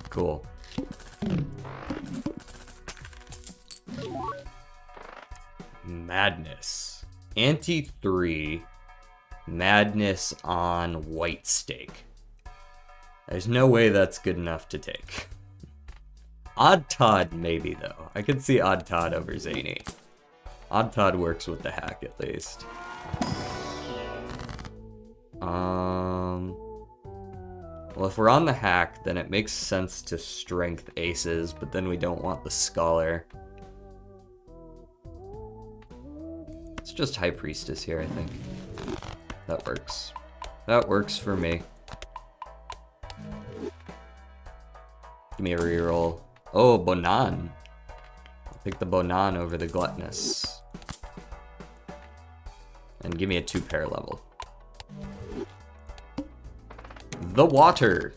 Cool. Madness. Ante 3. Madness on white stake. There's no way that's good enough to take. Odd Todd, maybe, though. I could see Odd Todd over Zany. Odd Todd works with the hack, at least. Well, if we're on the hack, then it makes sense to strength aces, but then we don't want the scholar. It's just High Priestess here, I think. That works. That works for me. Give me a reroll. Oh, Bonan. I'll take the Bonan over the Gluttonous. And give me a 2-pair level. The Water.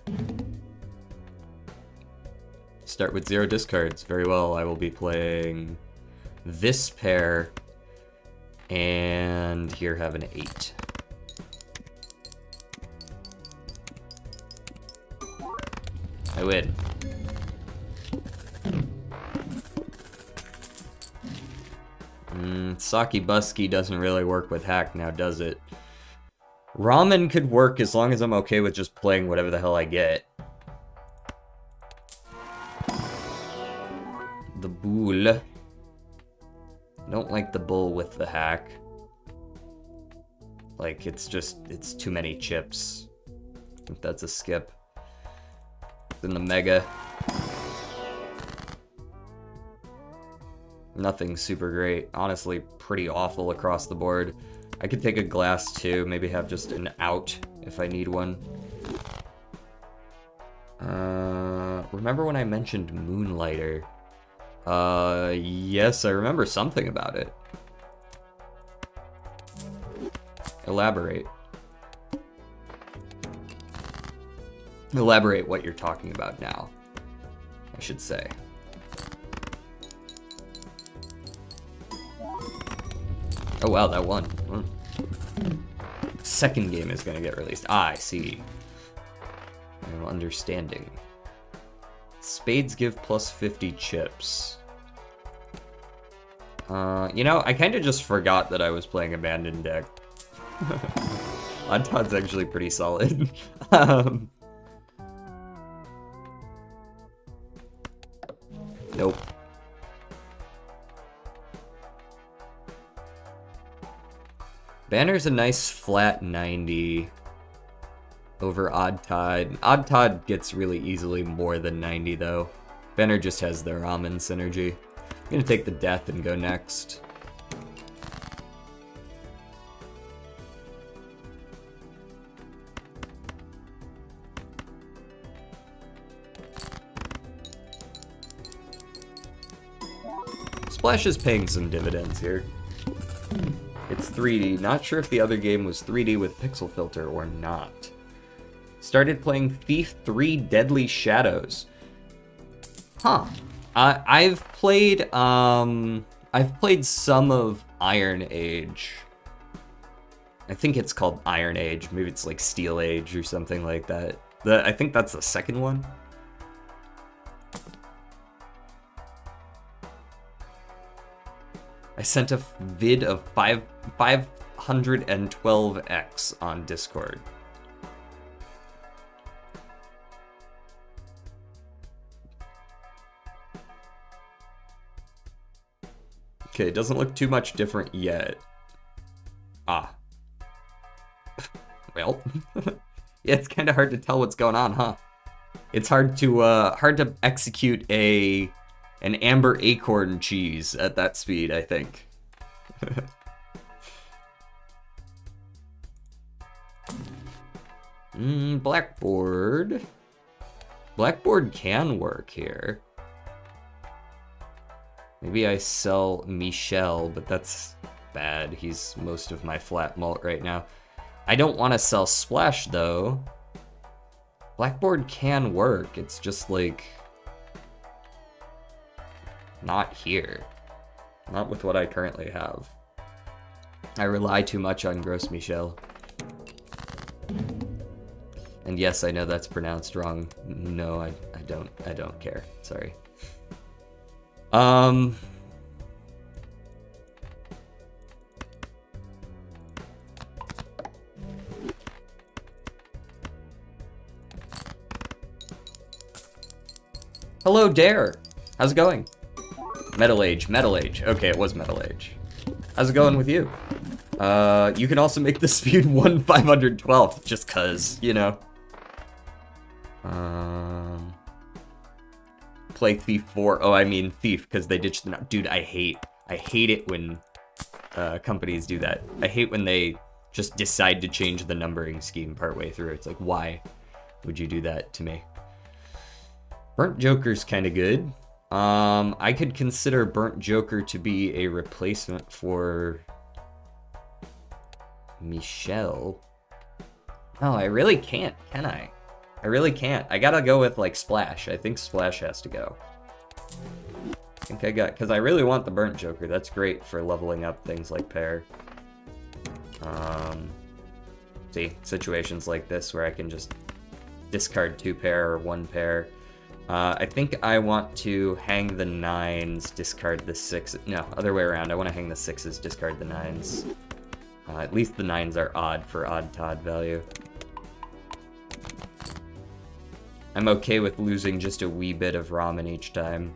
Start with 0 discards. Very well, I will be playing this pair. And here have an 8. I win. Saki Busky doesn't really work with hack now, does it? Ramen could work as long as I'm okay with just playing whatever the hell I get. The Boule. I don't like the bull with the hack. Like, it's too many chips. I think that's a skip. Then the Mega. Nothing super great. Honestly, pretty awful across the board. I could take a glass too, maybe have just an out if I need one. Remember when I mentioned Moonlighter? Yes, I remember something about it. Elaborate. Elaborate what you're talking about now, I should say. Oh wow, that won. Second game is gonna get released. Ah, I see. I'm understanding. Spades give plus 50 chips. You know, I kind of just forgot that I was playing Abandoned deck. Odd Todd's actually pretty solid. Nope. Banner's a nice flat 90 over Odd Todd. Odd Todd gets really easily more than 90 though. Banner just has their ramen synergy. I'm gonna take the death and go next. Splash is paying some dividends here. It's 3D. Not sure if the other game was 3D with pixel filter or not. Started playing Thief 3 Deadly Shadows. Huh. I've played some of Iron Age. I think it's called Iron Age. Maybe it's like Steel Age or something like that. I think that's the second one. I sent a vid of 512x on Discord. Okay, it doesn't look too much different yet. Ah. Well. Yeah, it's kind of hard to tell what's going on, huh? It's hard to execute an amber acorn cheese at that speed, I think. Blackboard. Blackboard can work here. Maybe I sell Michel, but that's bad. He's most of my flat mult right now. I don't want to sell Splash, though. Blackboard can work. It's just, like, not here. Not with what I currently have. I rely too much on Gros Michel. And yes, I know that's pronounced wrong. No, I don't care. Sorry. Hello, Dare. How's it going? Metal Age. Okay, it was Metal Age. How's it going with you? You can also make the speed 1/512, just cause, you know. Play Thief 4. Oh, I mean Thief, because they ditched the... Dude, I hate it when companies do that. I hate when they just decide to change the numbering scheme partway through. It's like, why would you do that to me? Burnt Joker's kind of good. I could consider Burnt Joker to be a replacement for Michelle. No, I really can't, can I? I really can't. I gotta go with, like, Splash. I think Splash has to go. I think I got... Because I really want the Burnt Joker. That's great for leveling up things like Pair. See, situations like this where I can just discard 2 pair or 1 pair. I think I want to hang the 9s, discard the 6s. No, other way around. I want to hang the 6s, discard the 9s. At least the 9s are odd for odd Todd value. I'm okay with losing just a wee bit of ramen each time.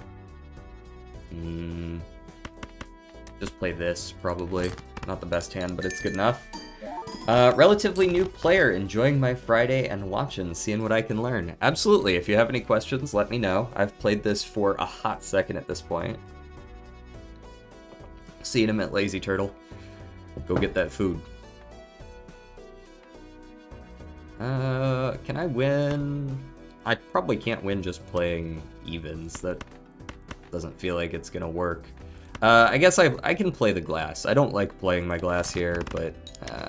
Just play this, probably. Not the best hand, but it's good enough. Relatively new player, enjoying my Friday and watching, seeing what I can learn. Absolutely, if you have any questions, let me know. I've played this for a hot second at this point. Seeing him at Lazy Turtle. Go get that food. Can I win? I probably can't win just playing evens. That doesn't feel like it's gonna work. I guess I can play the glass. I don't like playing my glass here, but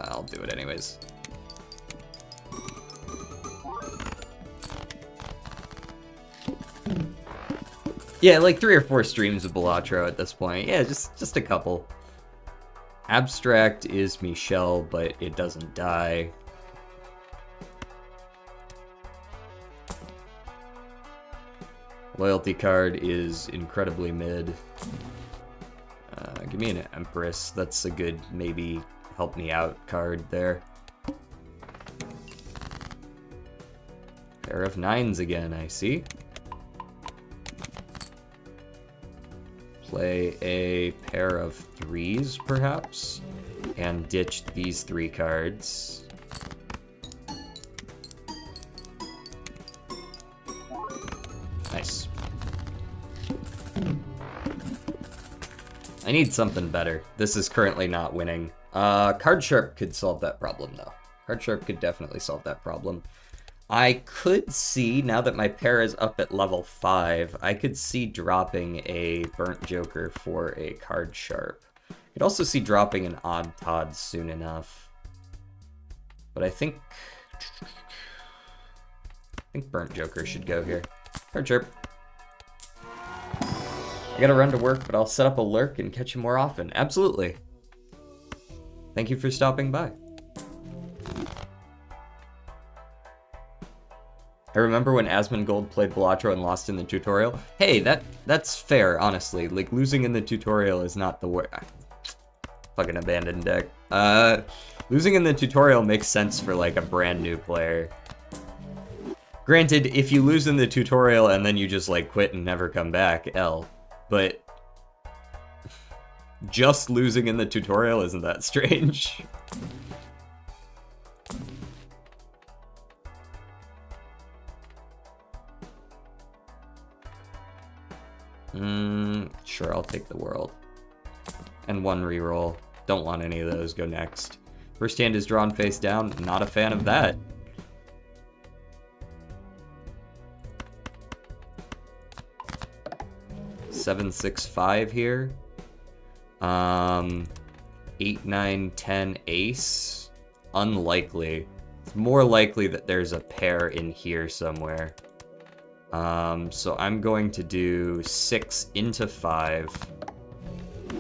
I'll do it anyways. Yeah, like 3 or 4 streams of Balatro at this point. Yeah, just a couple. Abstract is Michelle, but it doesn't die. Loyalty card is incredibly mid. Give me an Empress. That's a good, maybe, help me out card there. Pair of 9s again, I see. Play a pair of 3s, perhaps, and ditch these 3 cards. Nice. I need something better. This is currently not winning. Card Sharp could solve that problem, though. Card Sharp could definitely solve that problem. I could see, now that my pair is up at level 5, I could see dropping a Burnt Joker for a Card Sharp. I could also see dropping an Odd Todd soon enough. But I think Burnt Joker should go here. Card Sharp. I gotta run to work, but I'll set up a lurk and catch you more often. Absolutely. Thank you for stopping by. I remember when Asmongold played Balatro and lost in the tutorial. Hey, that's fair, honestly. Like, losing in the tutorial is not the worst. Fucking abandoned deck. Losing in the tutorial makes sense for, like, a brand new player. Granted, if you lose in the tutorial and then you just, like, quit and never come back, L. But just losing in the tutorial isn't that strange. Sure, I'll take the world. And 1 reroll. Don't want any of those, go next. First hand is drawn face down, not a fan of that. Seven, 6, 5 here. 8, 9, 10, ace. Unlikely. It's more likely that there's a pair in here somewhere. So I'm going to do 6 into 5.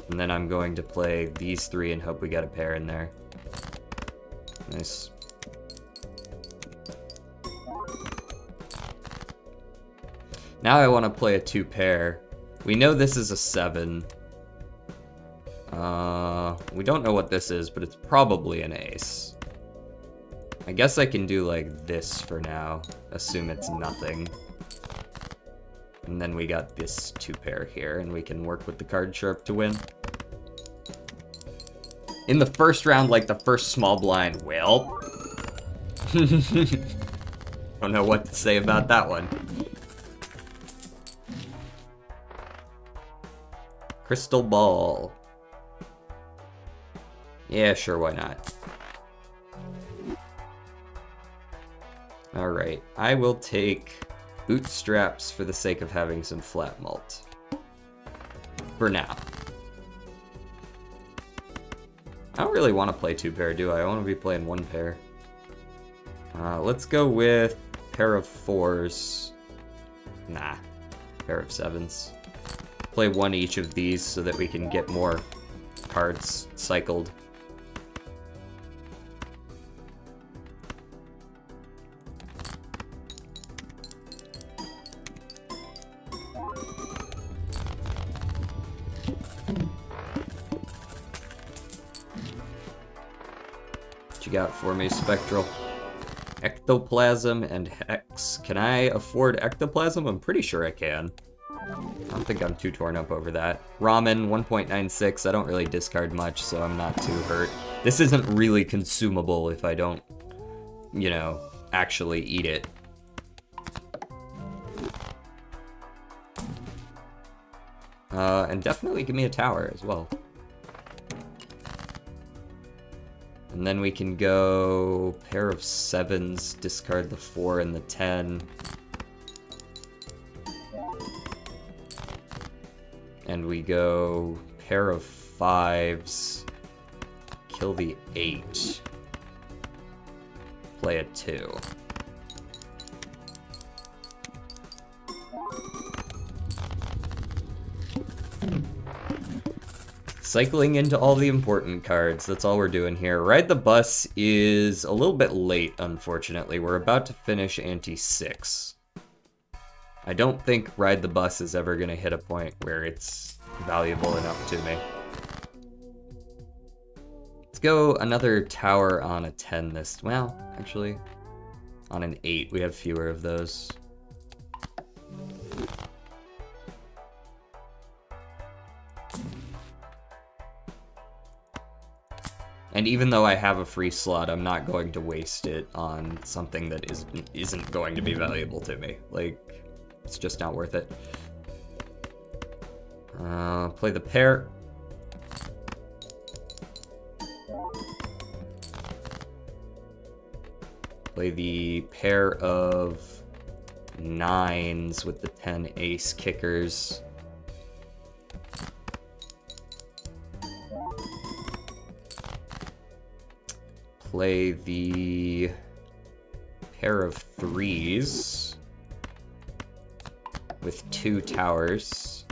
And then I'm going to play these 3 and hope we get a pair in there. Nice. Now I want to play a 2 pair. We know this is a 7. We don't know what this is, but it's probably an ace. I guess I can do like this for now. Assume it's nothing. And then we got this 2 pair here, and we can work with the Card Sharp to win. In the first round, like the first small blind, well. Don't know what to say about that one. Crystal Ball. Yeah, sure, why not? Alright, I will take Bootstraps for the sake of having some flat malt. For now. I don't really want to play 2-pair, do I? I want to be playing 1-pair. Let's go with pair of 4s. Nah, pair of 7s. Play one each of these so that we can get more cards cycled. What you got for me, Spectral? Ectoplasm and Hex. Can I afford Ectoplasm? I'm pretty sure I can. I don't think I'm too torn up over that. Ramen, 1.96. I don't really discard much, so I'm not too hurt. This isn't really consumable if I don't, you know, actually eat it. And definitely give me a tower as well. And then we can go pair of 7s, discard the 4 and the 10. And we go pair of 5s, kill the 8, play a 2. Cycling into all the important cards, that's all we're doing here. Ride the Bus is a little bit late, unfortunately. We're about to finish Ante 6. I don't think Ride the Bus is ever going to hit a point where it's valuable enough to me. Let's go another tower on a 10 this... Well, actually, on an 8. We have fewer of those. And even though I have a free slot, I'm not going to waste it on something that isn't going to be valuable to me. Like, it's just not worth it. Play the pair. Play the pair of 9s with the 10 ace kickers. Play the pair of 3s with 2 towers.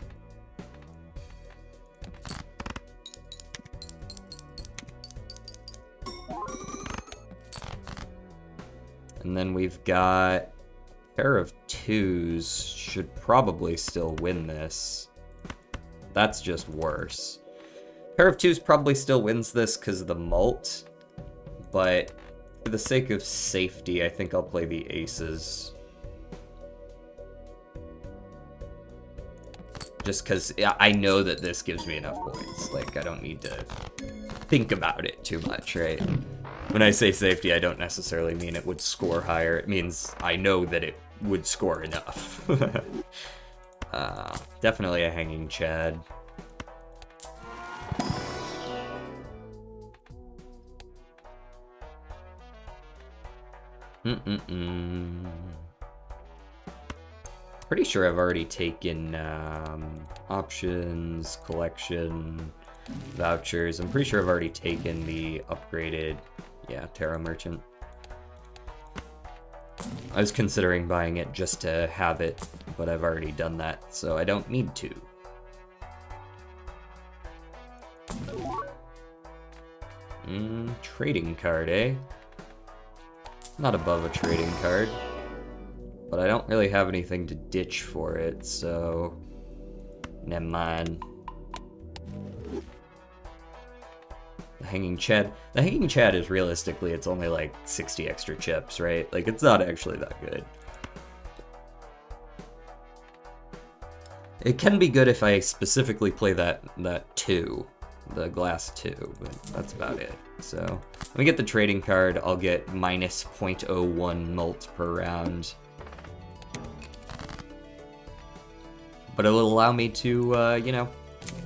And then we've got pair of 2s should probably still win this. That's just worse. Pair of 2s probably still wins this because of the mult. But for the sake of safety, I think I'll play the aces. Just because I know that this gives me enough points. Like, I don't need to think about it too much, right? When I say safety, I don't necessarily mean it would score higher. It means I know that it would score enough. Definitely a hanging Chad. Pretty sure I've already taken options, collection, vouchers. I'm pretty sure I've already taken the upgraded, yeah, Terra Merchant. I was considering buying it just to have it, but I've already done that, so I don't need to. Trading card, eh? Not above a trading card. But I don't really have anything to ditch for it, so... never mind. The Hanging Chad. The Hanging Chad is realistically, it's only like 60 extra chips, right? Like, it's not actually that good. It can be good if I specifically play that 2. the glass too, but that's about it. So when we get the trading card, I'll get minus 0.01 mult per round. But it'll allow me to, you know,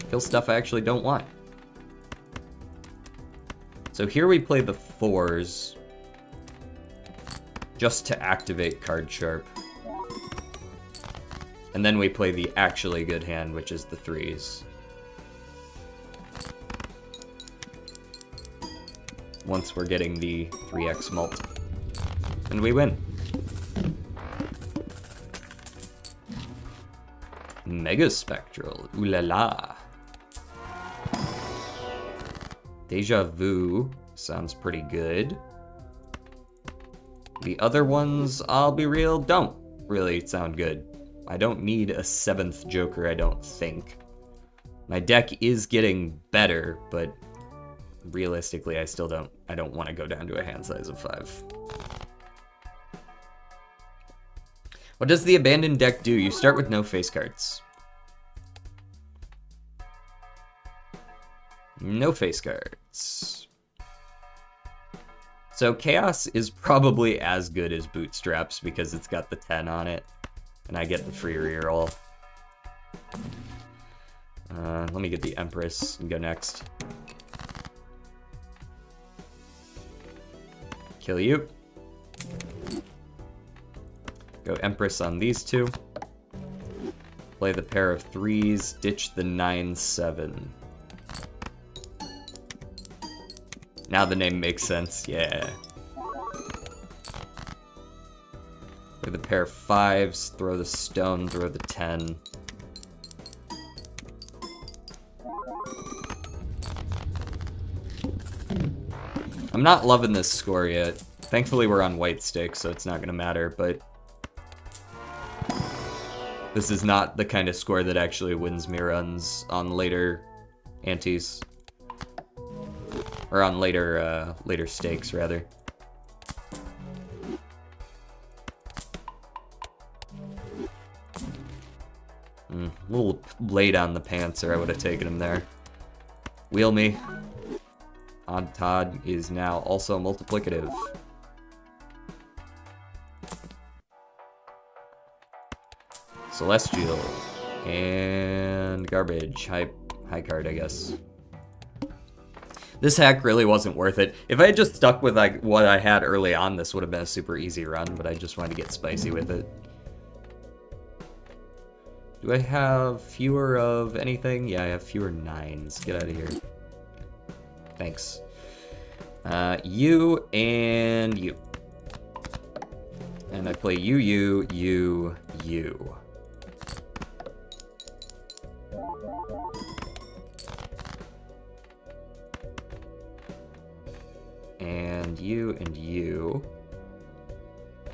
kill stuff I actually don't want. So here we play the 4s just to activate Card Sharp. And then we play the actually good hand, which is the 3s. Once we're getting the 3x mult. And we win. Mega Spectral, ooh la la. Deja Vu sounds pretty good. The other ones, I'll be real, don't really sound good. I don't need a 7th Joker, I don't think. My deck is getting better, but realistically, I don't want to go down to a hand size of 5. What does the abandoned deck do? You start with no face cards. No face cards. So Chaos is probably as good as Bootstraps because it's got the 10 on it. And I get the free reroll. Let me get the Empress and go next. Kill you. Go Empress on these two. Play the pair of 3s, ditch the 9/7. Now the name makes sense, yeah. Play the pair of 5s, throw the stone, throw the 10. I'm not loving this score yet. Thankfully we're on white stakes, so it's not gonna matter, but this is not the kind of score that actually wins me runs on later antes. Or on later stakes, rather. A little late on the pants, or I would have taken him there. Wheel me. Odd Todd is now also multiplicative. Celestial. And garbage. High card, I guess. This hack really wasn't worth it. If I had just stuck with like what I had early on, this would have been a super easy run, but I just wanted to get spicy with it. Do I have fewer of anything? Yeah, I have fewer 9s. Get out of here. Thanks. You and you. And I play you. And you.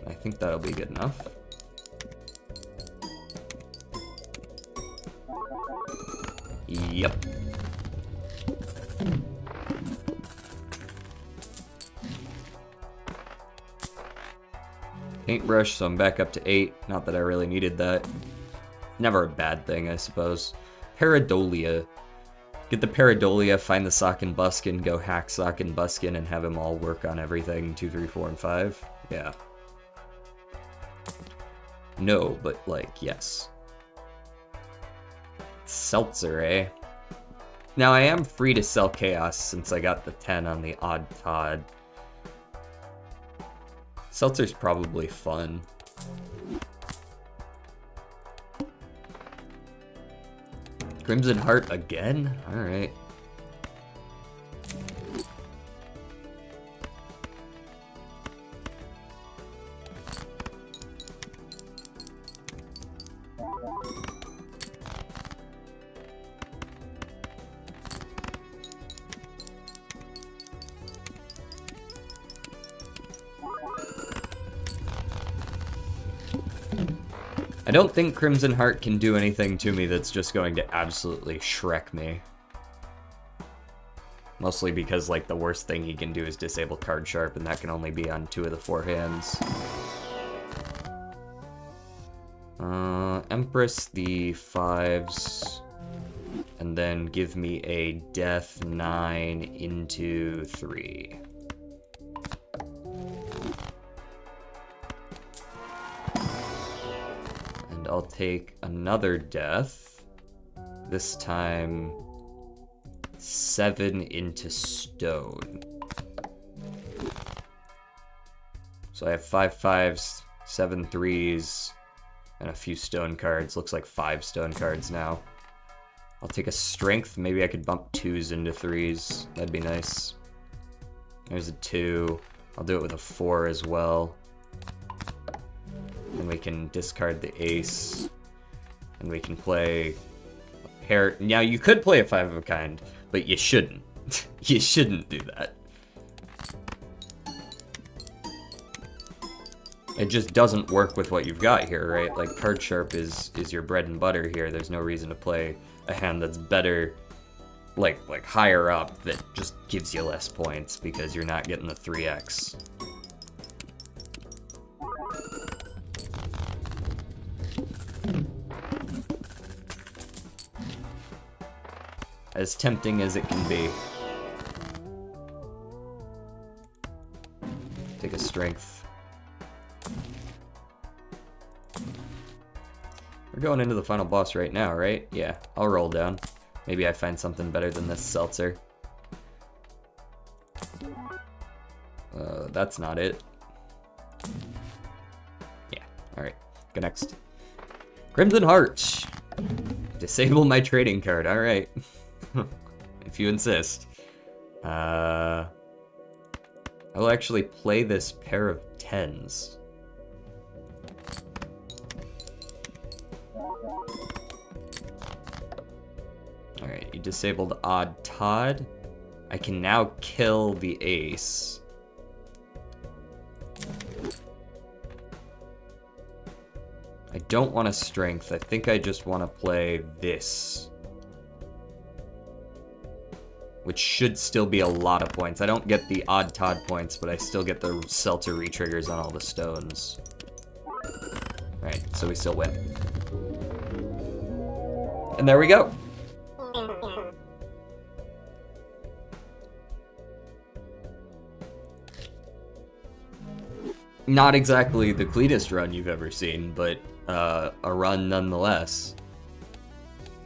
I think that'll be good enough. Yep. Paintbrush, so I'm back up to 8. Not that I really needed that. Never a bad thing, I suppose. Paradolia. Get the Paradolia, find the Sock and Buskin, go hack Sock and Buskin, and have him all work on everything 2, 3, 4, and 5. Yeah. No, but like, yes. Seltzer, eh? Now I am free to sell Chaos since I got the 10 on the Odd Todd. Seltzer's probably fun. Crimson Heart again? Alright. I don't think Crimson Heart can do anything to me that's just going to absolutely Shrek me. Mostly because, like, the worst thing he can do is disable Card Sharp, and that can only be on 2 of the 4 hands. Empress, the 5s. and then give me a death 9 into 3. And I'll take another death. This time 7 into stone. So I have 5 5s, 7 3s, and a few stone cards. Looks like 5 stone cards now. I'll take a strength. Maybe I could bump 2s into 3s. That'd be nice. There's a 2. I'll do it with a 4 as well. And we can discard the ace. And we can play a pair. Now, you could play a 5 of a kind, but you shouldn't. You shouldn't do that. It just doesn't work with what you've got here, right? Like, card sharp is your bread and butter here. There's no reason to play a hand that's better, like higher up, that just gives you less points because you're not getting the 3x. As tempting as it can be. Take a strength. We're going into the final boss right now, right? Yeah, I'll roll down. Maybe I find something better than this seltzer. That's not it. Yeah, alright. Go next. Crimson Heart. Disable my trading card, alright. If you insist. I'll actually play this pair of 10s. Alright, you disabled Odd Todd. I can now kill the ace. I don't want a strength. I think I just want to play this. Which should still be a lot of points. I don't get the Odd Todd points, but I still get the seltzer retriggers on all the stones. Alright, so we still win. And there we go. Not exactly the cleanest run you've ever seen, but a run nonetheless.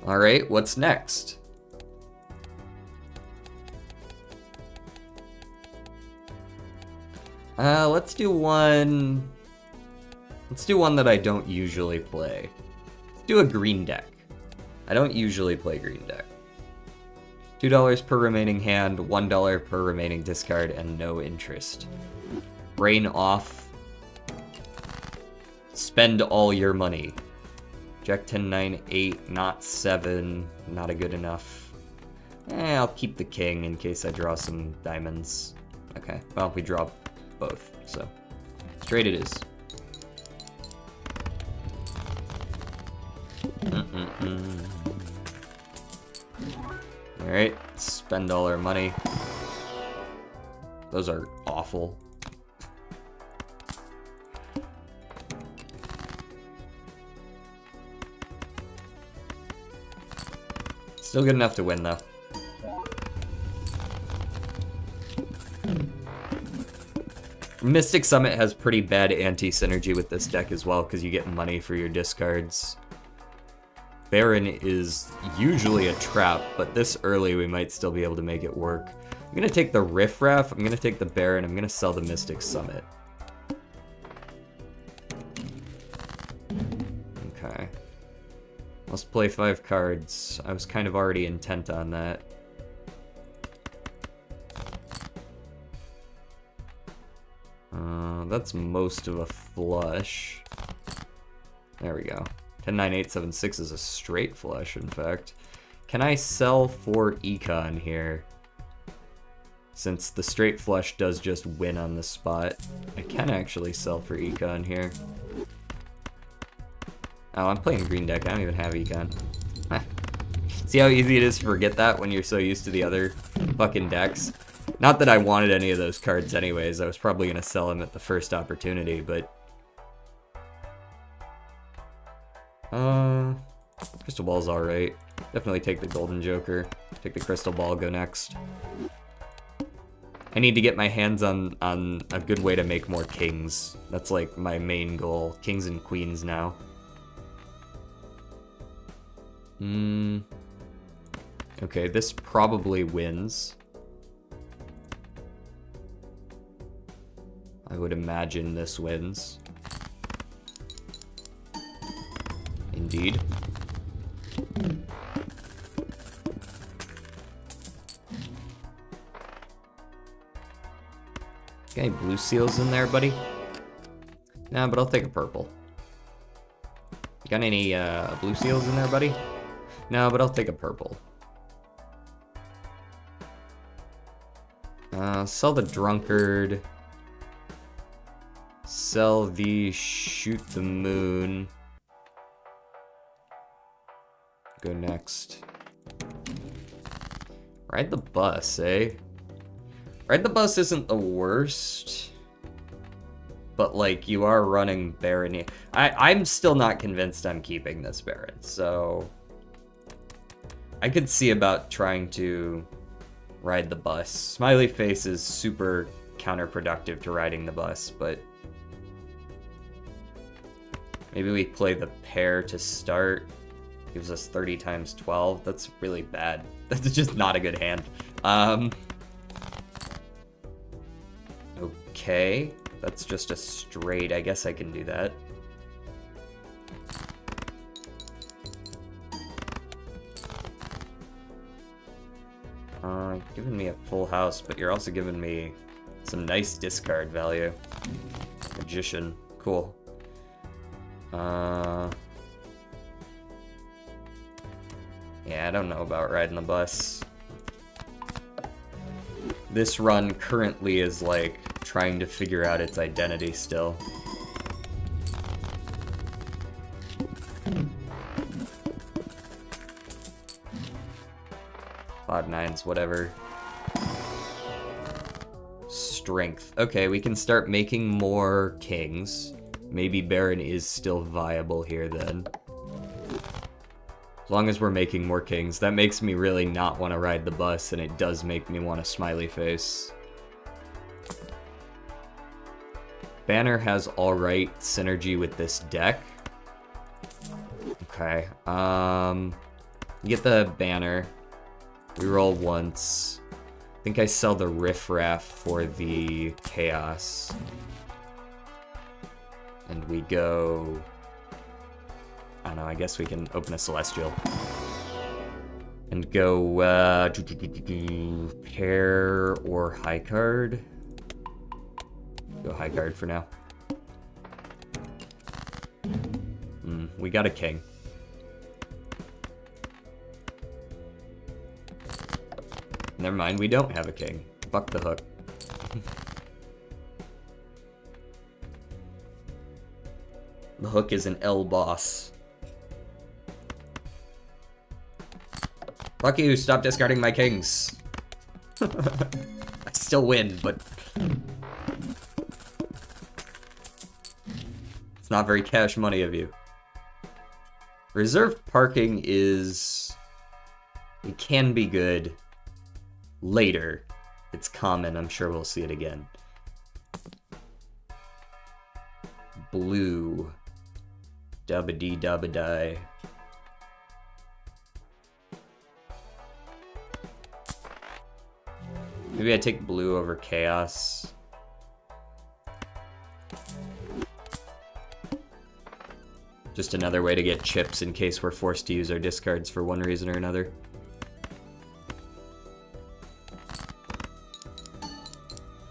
Alright, what's next? Let's do one... Let's do one that I don't usually play. Let's do a green deck. I don't usually play green deck. $2 per remaining hand, $1 per remaining discard, and no interest. Brain off. Spend all your money. Jack 10, 9, 8, not 7. Not a good enough. I'll keep the king in case I draw some diamonds. Okay, well, we draw both, so straight it is. Alright, spend all our money. Those are awful. Still good enough to win, though. Mystic Summit has pretty bad anti-synergy with this deck as well, because you get money for your discards. Baron is usually a trap, but this early we might still be able to make it work. I'm going to take the Riff Raff, I'm going to take the Baron, I'm going to sell the Mystic Summit. Okay. Let's play 5 cards. I was kind of already intent on that. That's most of a flush. There we go. 10, 9, 8, 7, 6 is a straight flush, in fact. Can I sell for econ here? Since the straight flush does just win on the spot. I can actually sell for econ here. Oh, I'm playing green deck. I don't even have econ. See how easy it is to forget that when you're so used to the other fucking decks? Not that I wanted any of those cards anyways. I was probably going to sell them at the first opportunity, but... Crystal Ball's alright. Definitely take the Golden Joker. Take the Crystal Ball, go next. I need to get my hands on a good way to make more kings. That's like my main goal. Kings and queens now. Okay, this probably wins. I would imagine this wins. Indeed. Got any blue seals in there, buddy? Nah, but I'll take a purple. Got any blue seals in there, buddy? No, but I'll take a purple. Sell the drunkard. Sell the shoot the moon. Go next. Ride the bus, eh? Ride the bus isn't the worst. But, like, you are running Baron. I'm still not convinced I'm keeping this Baron, so... I could see about trying to ride the bus. Smiley Face is super counterproductive to riding the bus, but... Maybe we play the pair to start. Gives us 30 times 12. That's really bad. That's just not a good hand. Okay. That's just a straight. I guess I can do that. Giving me a full house, but you're also giving me some nice discard value. Magician. Cool. Yeah, I don't know about riding the bus. This run currently is like trying to figure out its identity still. Odd nines, whatever. Strength. Okay, we can start making more kings. Maybe Baron is still viable here then. As long as we're making more kings. That makes me really not want to ride the bus, and it does make me want a smiley face. Banner has alright synergy with this deck. Okay, get the banner. We roll once. I think I sell the riffraff for the chaos. And we go... I don't know, I guess we can open a Celestial. And go, pair or high card. Go high card for now. We got a king. Never mind, we don't have a king. Fuck the hook. The hook is an L boss. Fuck you, stop discarding my kings. I still win, but... It's not very cash money of you. Reserved parking is... It can be good. Later. It's common, I'm sure we'll see it again. Blue. Dubba-dee dubba-die. Maybe I take blue over chaos. Just another way to get chips in case we're forced to use our discards for one reason or another.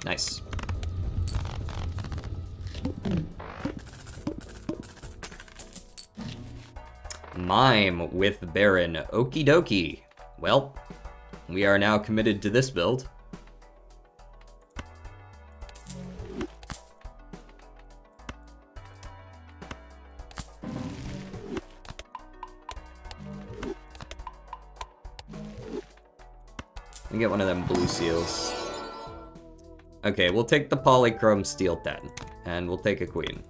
Nice. Mime with Baron. Okie dokie. Well, we are now committed to this build. We get one of them blue seals. Okay, we'll take the polychrome steel 10, and we'll take a queen.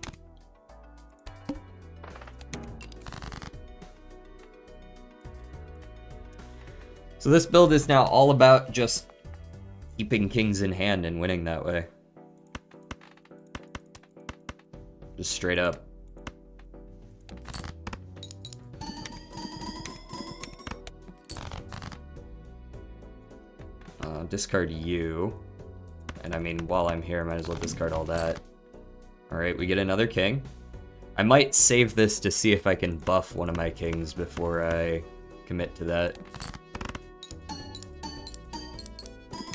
So this build is now all about just keeping kings in hand and winning that way. Just straight up. Discard you. And I mean, while I'm here, I might as well discard all that. Alright, we get another king. I might save this to see if I can buff one of my kings before I commit to that.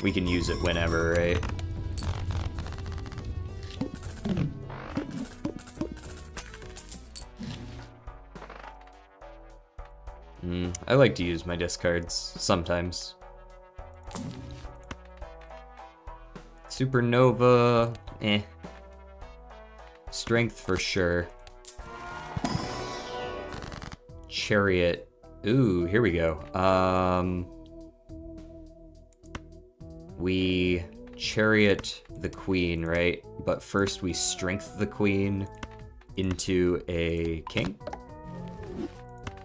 We can use it whenever, right? I like to use my discards sometimes. Supernova, eh. Strength for sure. Chariot. Ooh, here we go. We chariot the queen, right? But first we strength the queen into a king.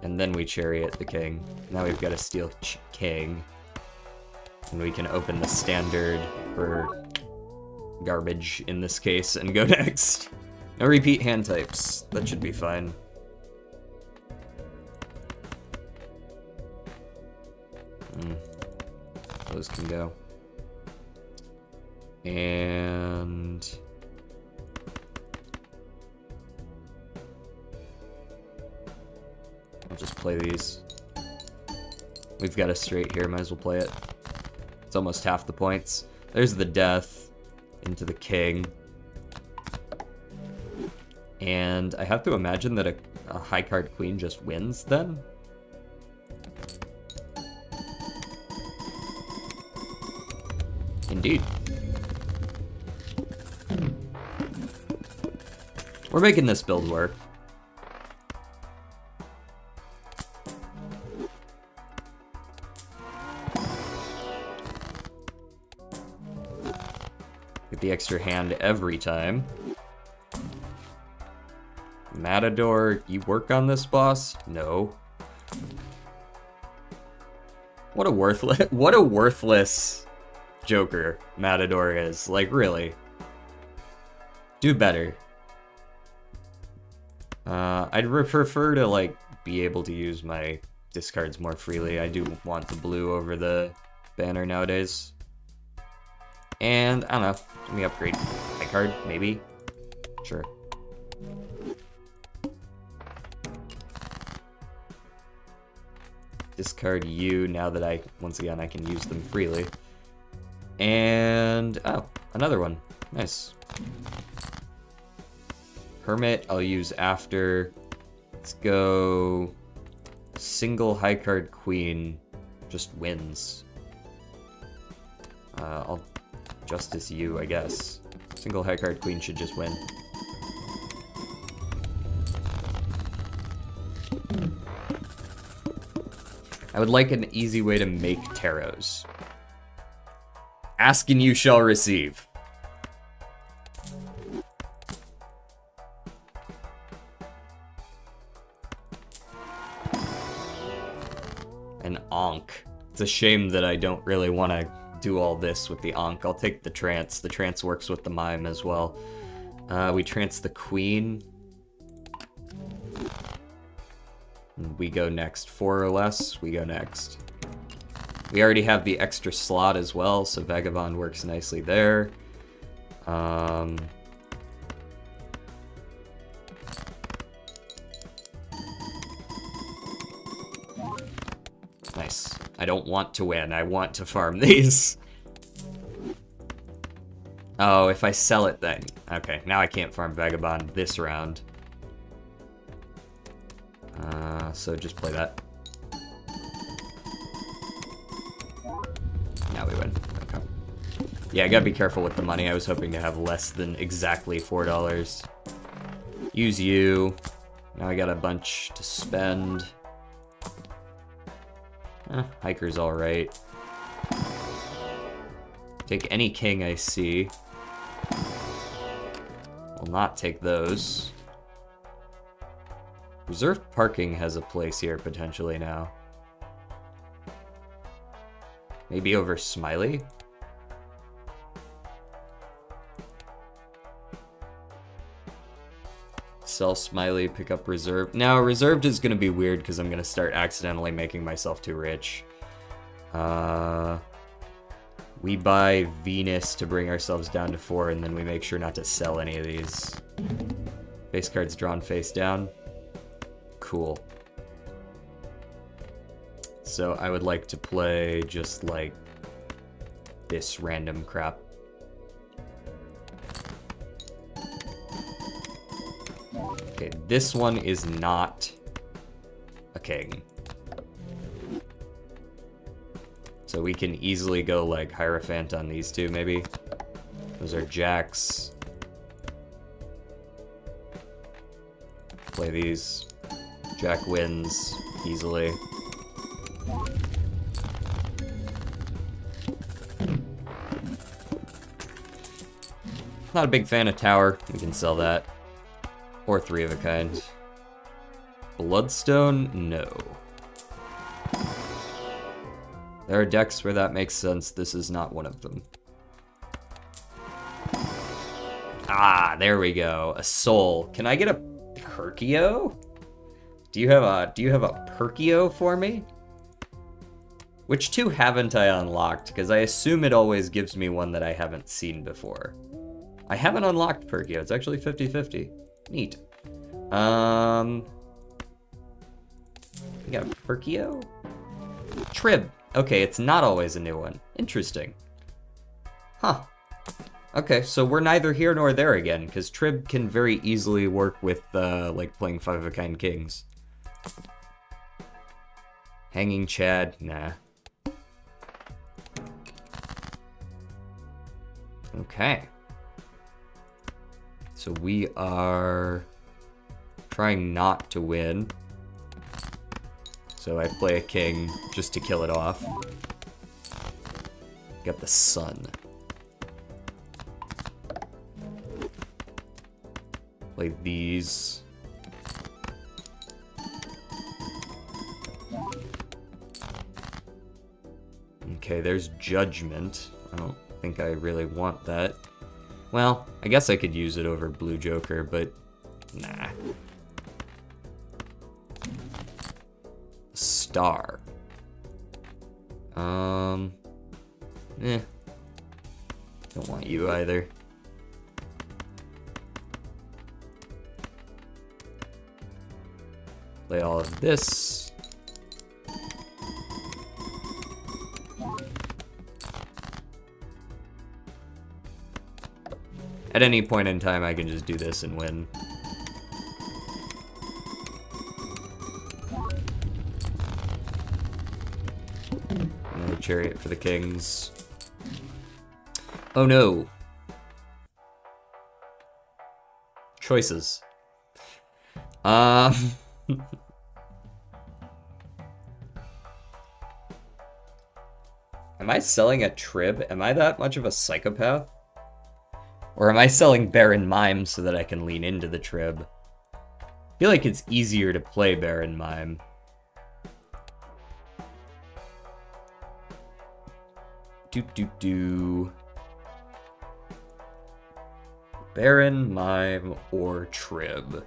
And then we chariot the king. Now we've got a steel king. And we can open the standard for garbage in this case and go next. No repeat hand types. That should be fine. Those can go. And I'll just play these. We've got a straight here, might as well play it. It's almost half the points. There's the death into the king. And I have to imagine that a high card queen just wins then? Indeed. We're making this build work. Get the extra hand every time. Matador, you work on this boss? No. What a worthless Joker Matador is. Like, really. Do better. I'd prefer to, like, be able to use my discards more freely. I do want the blue over the banner nowadays. And, I don't know, let me upgrade my card, maybe? Sure. Discard you now that once again, I can use them freely. And, oh, another one. Nice. Hermit, I'll use after. Let's go single high card queen, just wins. I'll justice you, I guess. Single high card queen should just win. I would like an easy way to make tarots. Ask and you shall receive. An Ankh. It's a shame that I don't really want to do all this with the Ankh. I'll take the trance. The trance works with the mime as well. We trance the queen. We go next. 4 or less, we go next. We already have the extra slot as well, so Vagabond works nicely there. Nice. I don't want to win, I want to farm these. Oh, if I sell it then. Okay, now I can't farm Vagabond this round. So just play that. Now we win. Okay. Yeah, I gotta be careful with the money. I was hoping to have less than exactly $4. Use you. Now I got a bunch to spend. Hiker's alright. Take any king I see. Will not take those. Reserved parking has a place here, potentially, now. Maybe over Smiley? Sell Smiley, pick up Reserved. Now, Reserved is going to be weird because I'm going to start accidentally making myself too rich. We buy Venus to bring ourselves down to 4, and then we make sure not to sell any of these. Face cards drawn face down. Cool. So I would like to play just like this random crap. Okay, this one is not a king. So we can easily go like Hierophant on these two, maybe. Those are jacks. Play these. Jack wins easily. Not a big fan of Tower. We can sell that. Or 3 of a kind. Bloodstone? No. There are decks where that makes sense. This is not one of them. Ah, there we go. A soul. Can I get a Perkio? Do you have a Perkio for me? Which 2 haven't I unlocked? Because I assume it always gives me one that I haven't seen before. I haven't unlocked Perkio. It's actually 50-50. Neat. We got a Perkio? Trib. Okay, it's not always a new one. Interesting. Huh. Okay, so we're neither here nor there again, because Trib can very easily work with, like, playing 5-of-a-kind kings. Hanging Chad? Nah. Okay. So we are trying not to win. So I play a king just to kill it off. Got the sun. Play these. Okay, there's Judgment. I don't think I really want that. Well, I guess I could use it over Blue Joker, but nah. Star. Don't want you either. Play all of this. At any point in time, I can just do this and win. Another Chariot for the kings. Oh no. Choices. Am I selling a Trib? Am I that much of a psychopath? Or am I selling Baron Mime so that I can lean into the Trib? I feel like it's easier to play Baron Mime. Baron Mime or Trib.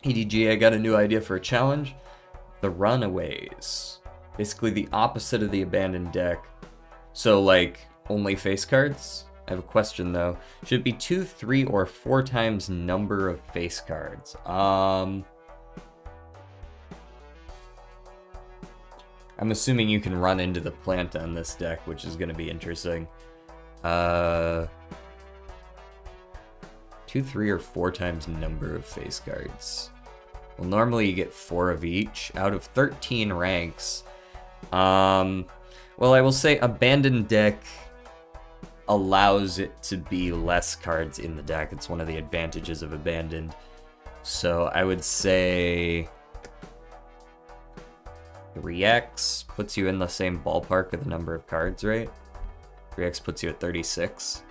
EDG, I got a new idea for a challenge. The Runaways. Basically the opposite of the abandoned deck. So, like, only face cards? I have a question, though. Should it be 2, 3, or 4 times number of face cards? I'm assuming you can run into the plant on this deck, which is going to be interesting. 2, 3, or 4 times number of face cards. Well, normally you get 4 of each out of 13 ranks. Well, I will say abandoned deck allows it to be less cards in the deck. It's one of the advantages of abandoned. So I would say 3x puts you in the same ballpark of the number of cards, right? 3x puts you at 36.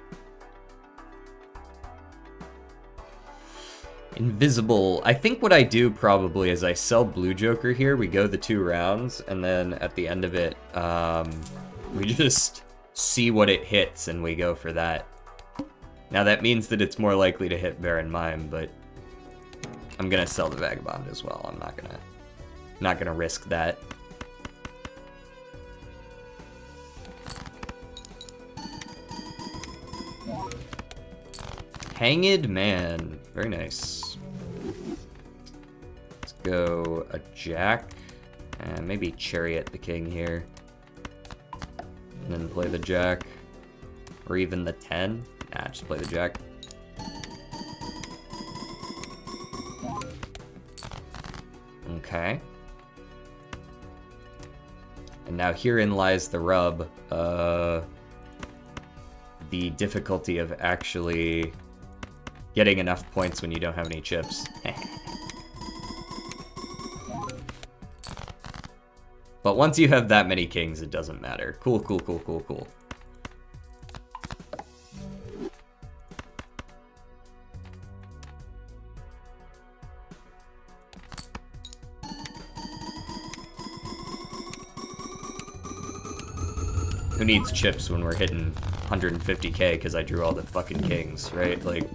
Invisible. I think what I do probably is I sell Blue Joker here, we go the 2 rounds, and then at the end of it, we just see what it hits and we go for that. Now that means that it's more likely to hit Baron Mime, but I'm gonna sell the Vagabond as well. I'm not gonna risk that. Hanged Man. Very nice. Let's go a Jack. And maybe Chariot the King here. And then play the Jack. Or even the 10. Nah, just play the Jack. Okay. And now herein lies the rub. The difficulty of actually getting enough points when you don't have any chips. But once you have that many kings, it doesn't matter. Cool, cool, cool, cool, cool. Who needs chips when we're hitting 150k because I drew all the fucking kings, right? Like,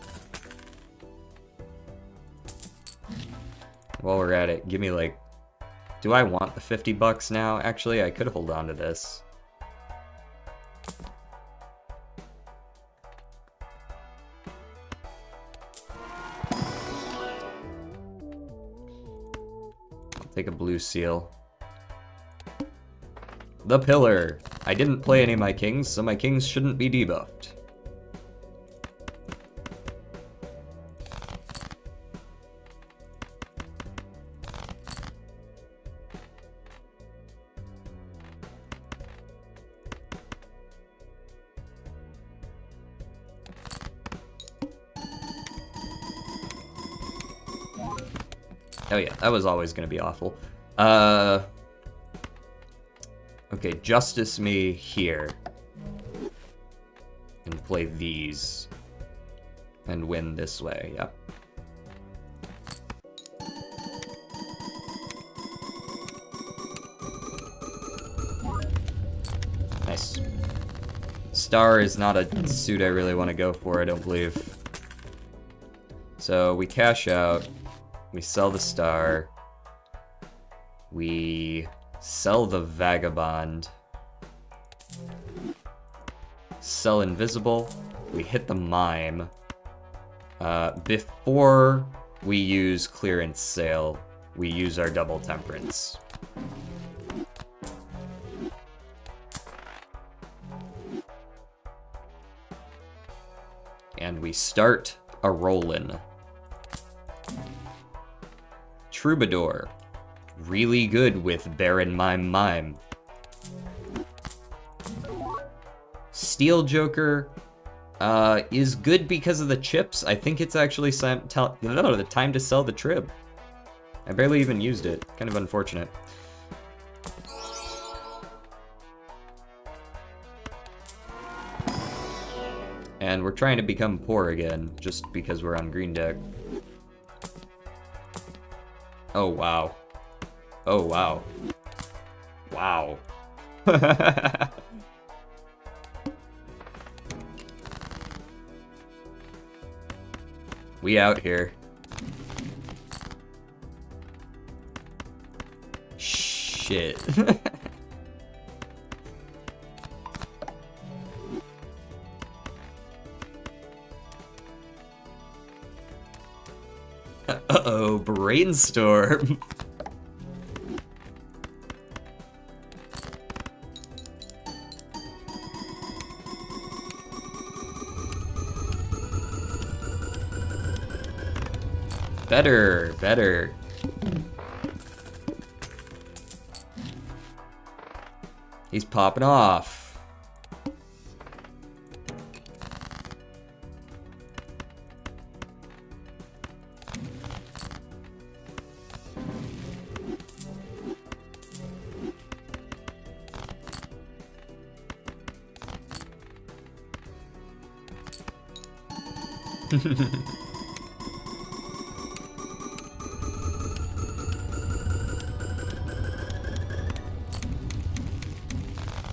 while we're at it, give me like, do I want the 50 bucks now? Actually, I could hold on to this. I'll take a blue seal. The Pillar. I didn't play any of my kings, so my kings shouldn't be debuffed. Oh yeah, that was always gonna be awful. Okay, Justice me here. And play these. And win this way, yep. Nice. Star is not a suit I really want to go for, I don't believe. So we cash out. We sell the Star. We sell the Vagabond. Sell Invisible. We hit the Mime. Before we use Clearance Sale, we use our Double Temperance. And we start a rollin'. Troubadour. Really good with Baron Mime. Steel Joker is good because of the chips. I think it's actually the time to sell the Trib. I barely even used it. Kind of unfortunate. And we're trying to become poor again, just because we're on green deck. Oh, wow. Oh, wow. Wow. We out here. Shit. Uh-oh, brainstorm. Better. He's popping off.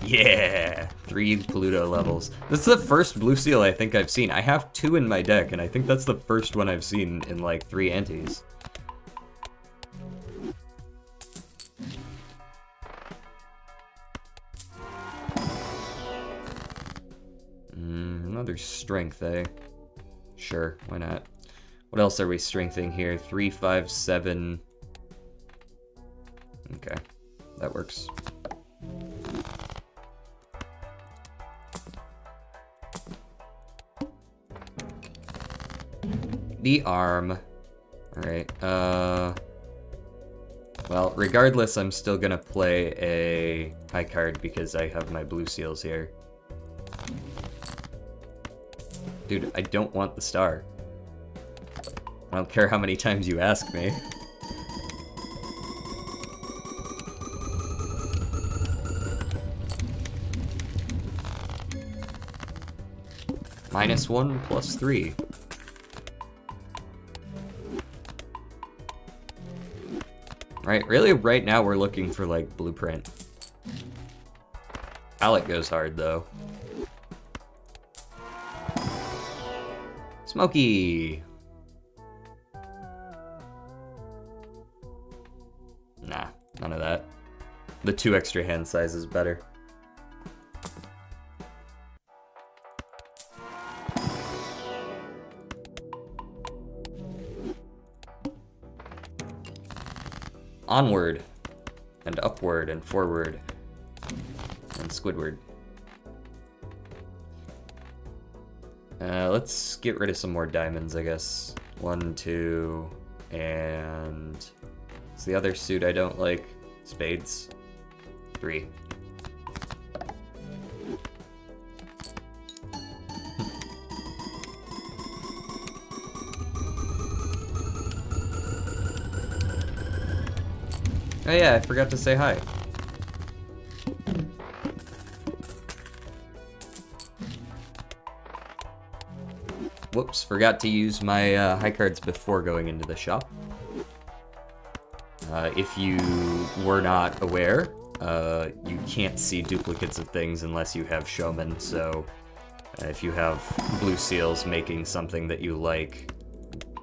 Yeah, 3 Pluto levels. This is the first blue seal I think I've seen. I have 2 in my deck, and I think that's the first one I've seen in like 3 antes. Another strength, eh? Sure, why not? What else are we strengthening here? 3, 5, 7. Okay, that works. The arm. Alright, well, regardless, I'm still gonna play a high card because I have my blue seals here. Dude, I don't want the star. I don't care how many times you ask me. -1 plus 3. Right, really right now we're looking for like blueprint. Palette goes hard though. Smoky! Nah, none of that. The 2 extra hand size is better. Onward, and upward, and forward, and Squidward. Let's get rid of some more diamonds, I guess. 1, 2, and... It's the other suit I don't like. Spades. 3. Oh yeah, I forgot to say hi. Whoops, forgot to use my high cards before going into the shop. If you were not aware, you can't see duplicates of things unless you have showman, so if you have blue seals making something that you like,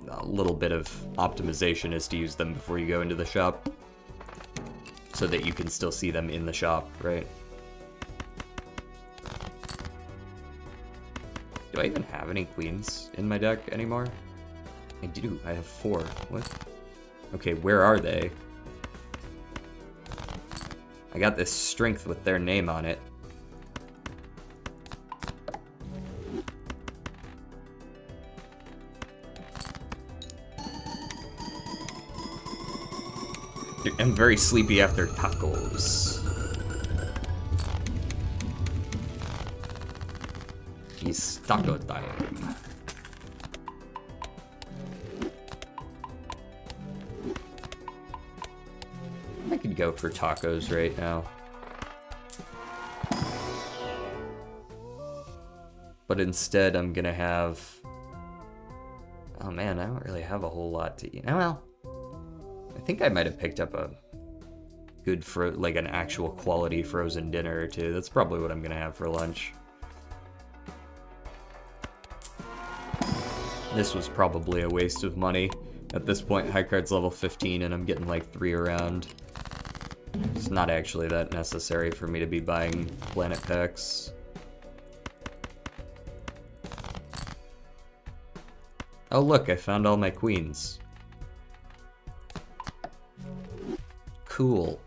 a little bit of optimization is to use them before you go into the shop, so that you can still see them in the shop, right? Do I even have any queens in my deck anymore? I do, I have 4. What? Okay, where are they? I got this strength with their name on it. Dude, I'm very sleepy after tacos. It's taco time. I could go for tacos right now. But instead I'm gonna have... Oh man, I don't really have a whole lot to eat. Oh well. I think I might have picked up a good, like an actual quality frozen dinner or two. That's probably what I'm gonna have for lunch. This was probably a waste of money. At this point, high card's level 15 and I'm getting like 3 around. It's not actually that necessary for me to be buying planet packs. Oh look, I found all my queens. Cool.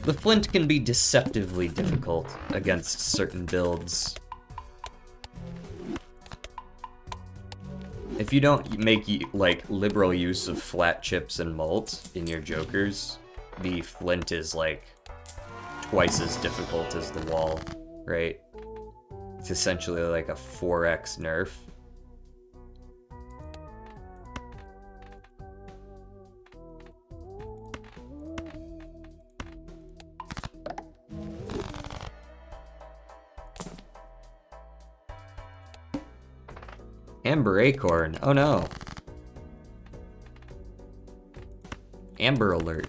The flint can be deceptively difficult against certain builds. If you don't make like liberal use of flat chips and malt in your jokers, the flint is like twice as difficult as the wall, right? It's essentially like a 4x nerf. Amber acorn. Oh no. Amber alert.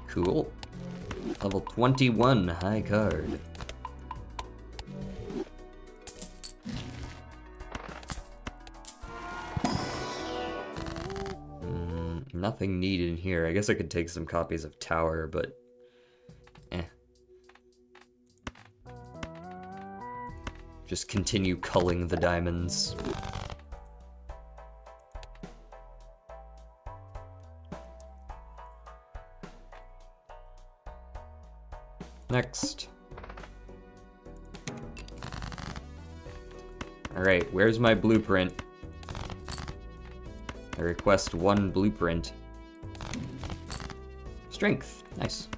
Cool. Level 21 high card. Nothing needed in here. I guess I could take some copies of Tower, but eh. Just continue culling the diamonds. Next. Alright, where's my blueprint? I request 1 blueprint. Strength. Nice.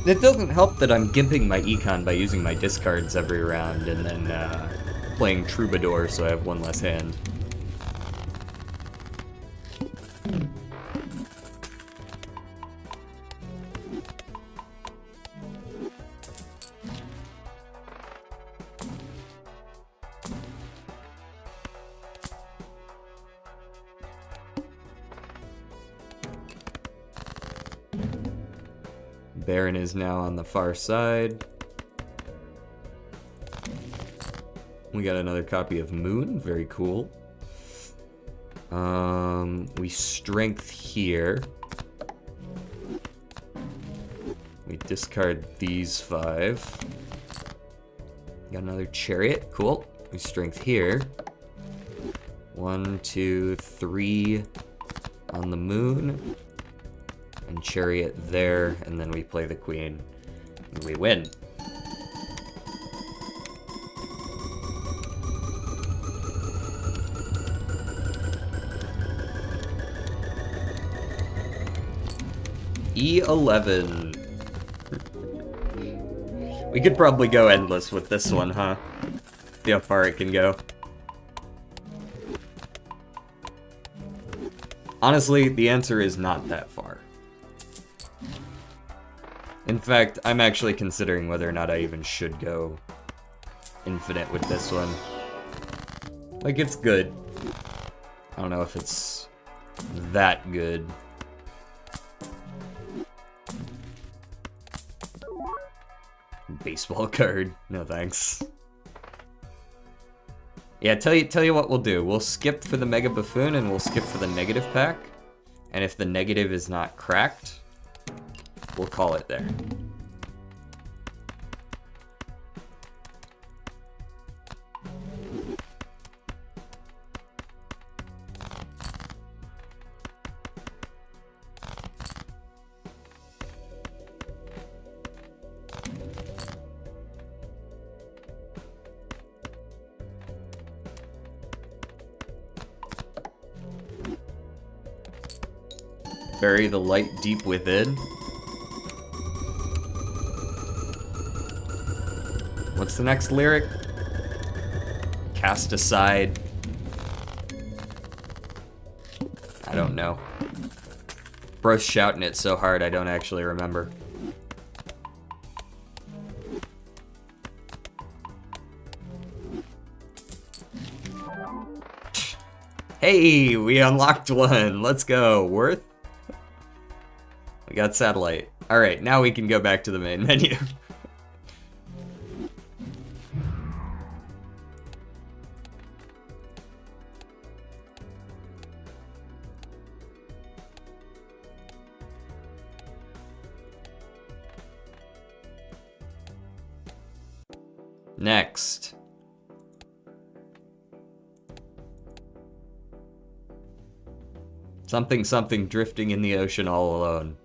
It doesn't help that I'm gimping my econ by using my discards every round and then playing Troubadour so I have 1 less hand. Baron is now on the far side. We got another copy of Moon, very cool. We strength here. We discard these 5. Got another chariot, cool. We strength here. 1, 2, 3 on the Moon. And chariot there, and then we play the queen. And we win. E11. We could probably go endless with this one, huh? See how far it can go. Honestly, the answer is not that far. In fact, I'm actually considering whether or not I even should go infinite with this one. Like, it's good. I don't know if it's that good. Baseball card. No thanks. Yeah, tell you what we'll do. We'll skip for the Mega Buffoon and we'll skip for the negative pack. And if the negative is not cracked, we'll call it there. Bury the light deep within. What's the next lyric? Cast aside. I don't know. Bro's shouting it so hard I don't actually remember. Hey, we unlocked one. Let's go. Worth? We got satellite. Alright, now we can go back to the main menu. Next. Something drifting in the ocean all alone.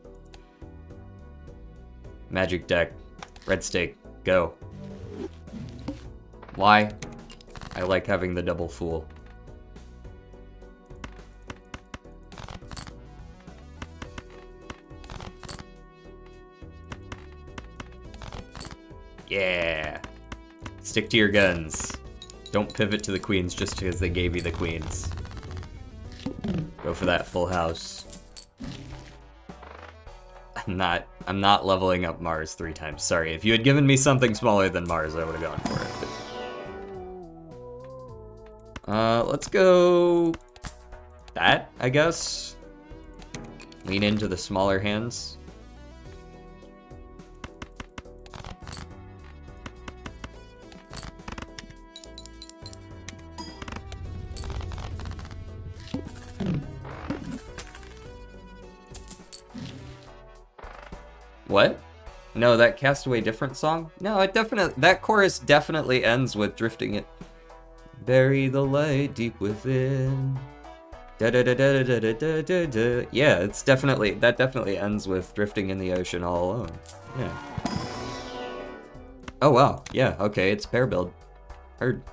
Magic deck. Red stake. Go. Why? I like having the double fool. Yeah. Stick to your guns. Don't pivot to the queens just because they gave you the queens. Go for that full house. I'm not leveling up Mars 3 times. Sorry, if you had given me something smaller than Mars, I would have gone for it. Let's go that, I guess. Lean into the smaller hands. What? No, that Castaway Different song? No, that chorus definitely ends with drifting it. Bury the light deep within. Da da da da da da da da da. Yeah, that definitely ends with drifting in the ocean all alone. Yeah. Oh wow, yeah, okay, it's pair build. Heard.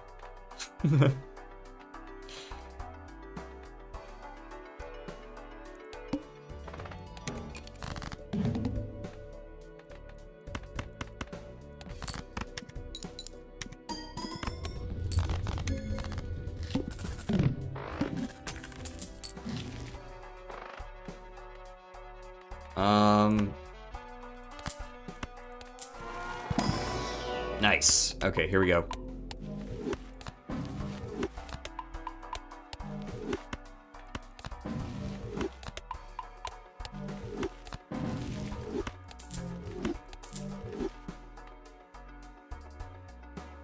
Nice. Okay, here we go.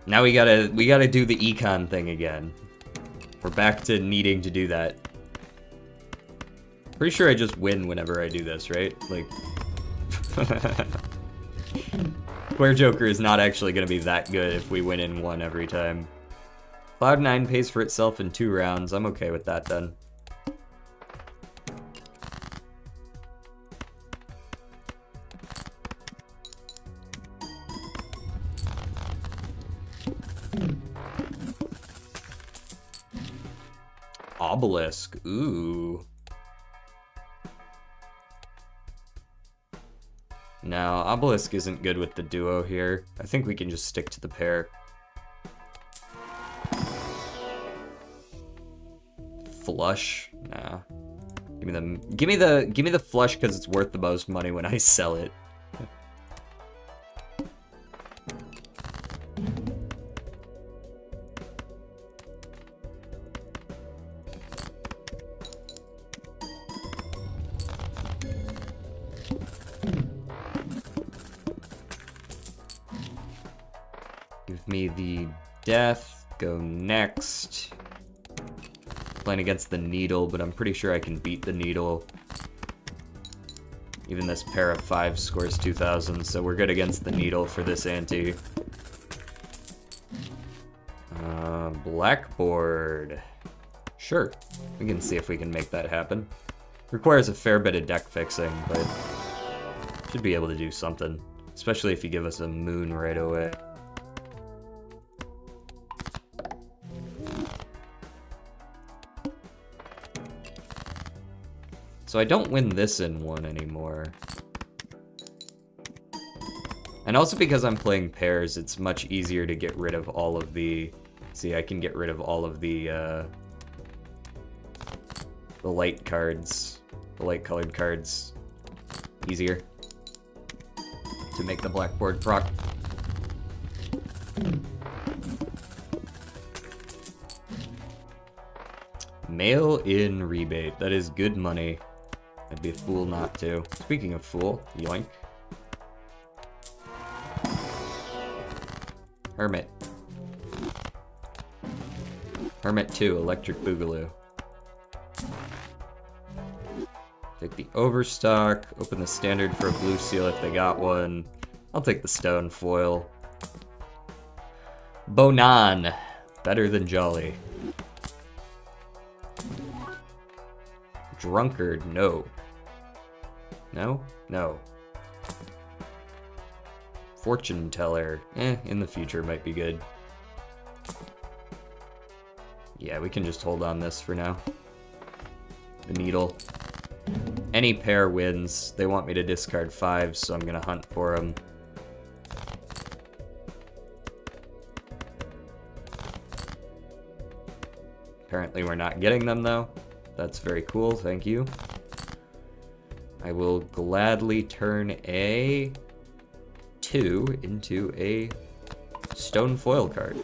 Now we gotta do the econ thing again. We're back to needing to do that. Pretty sure I just win whenever I do this, right? Like, Square Joker is not actually gonna be that good if we win in one every time. Cloud9 pays for itself in 2 rounds. I'm okay with that then. Obelisk, ooh. No, Obelisk isn't good with the duo here. I think we can just stick to the pair. Flush? Nah. Give me the flush because it's worth the most money when I sell it. Give me the death, go next. Playing against the needle, but I'm pretty sure I can beat the needle. Even this pair of 5 scores 2,000, so we're good against the needle for this ante. Blackboard. Sure, we can see if we can make that happen. Requires a fair bit of deck fixing, but should be able to do something. Especially if you give us a moon right away. So I don't win this in 1 anymore. And also because I'm playing pairs, it's much easier to get rid of all of the... See, I can get rid of all of the light cards, the light colored cards. Easier to make the blackboard proc. Mail-in rebate, that is good money. I'd be a fool not to. Speaking of fool, yoink. Hermit. Hermit 2, Electric Boogaloo. Take the Overstock, open the standard for a blue seal if they got one. I'll take the stone foil. Bonan, better than Jolly. Drunkard, no. No? No. Fortune teller. In the future might be good. Yeah, we can just hold on this for now. The needle. Any pair wins. They want me to discard 5, so I'm gonna hunt for them. Apparently we're not getting them though. That's very cool, thank you. I will gladly turn a 2 into a stone foil card.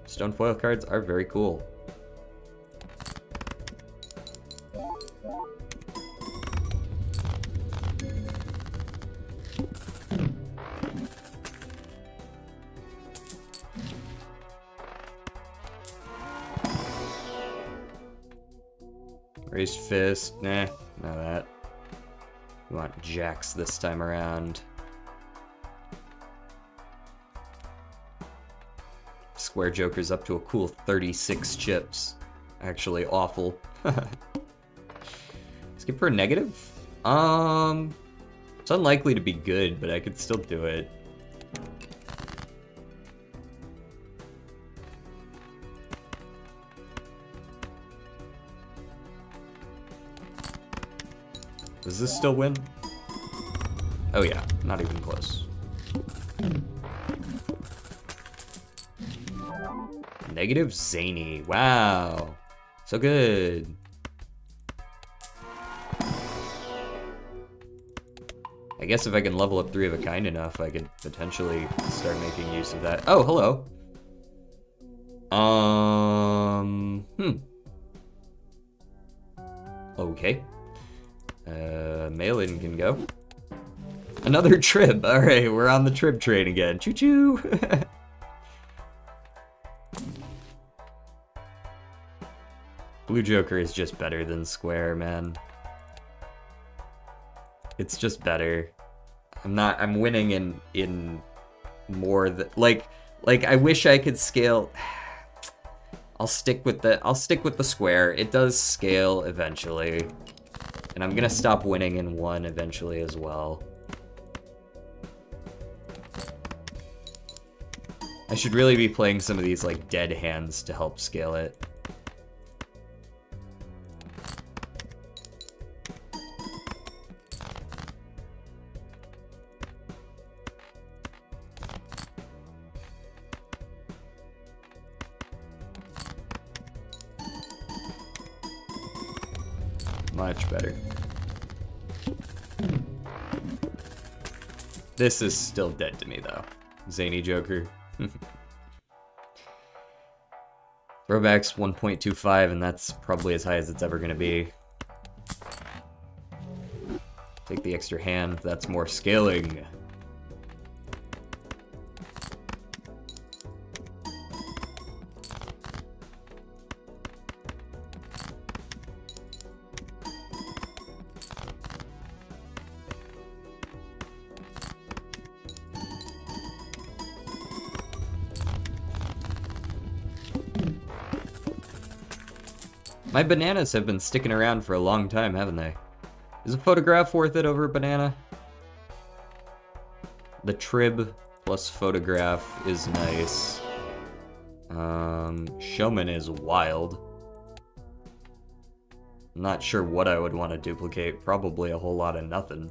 Stone foil cards are very cool. Raised fist, nah, none of that. We want jacks this time around. Square Joker's up to a cool 36 chips. Actually awful. Skip for a negative? It's unlikely to be good, but I could still do it. Does this still win? Oh yeah, not even close. Negative zany. Wow. So good. I guess if I can level up 3 of a kind enough, I could potentially start making use of that. Oh, hello. Okay. Mail-in can go. Another trib. Alright, we're on the trib train again. Choo-choo! Blue Joker is just better than Square, man. It's just better. I'm winning in more than like I wish I could scale. I'll stick with the Square. It does scale eventually. And I'm gonna stop winning in 1 eventually as well. I should really be playing some of these like dead hands to help scale it. Much better. This is still dead to me though. Zany Joker. Throwback's 1.25 and that's probably as high as it's ever gonna be. Take the extra hand, that's more scaling. My bananas have been sticking around for a long time, haven't they? Is a photograph worth it over a banana? The trib plus photograph is nice. Showman is wild. I'm not sure what I would want to duplicate. Probably a whole lot of nothing.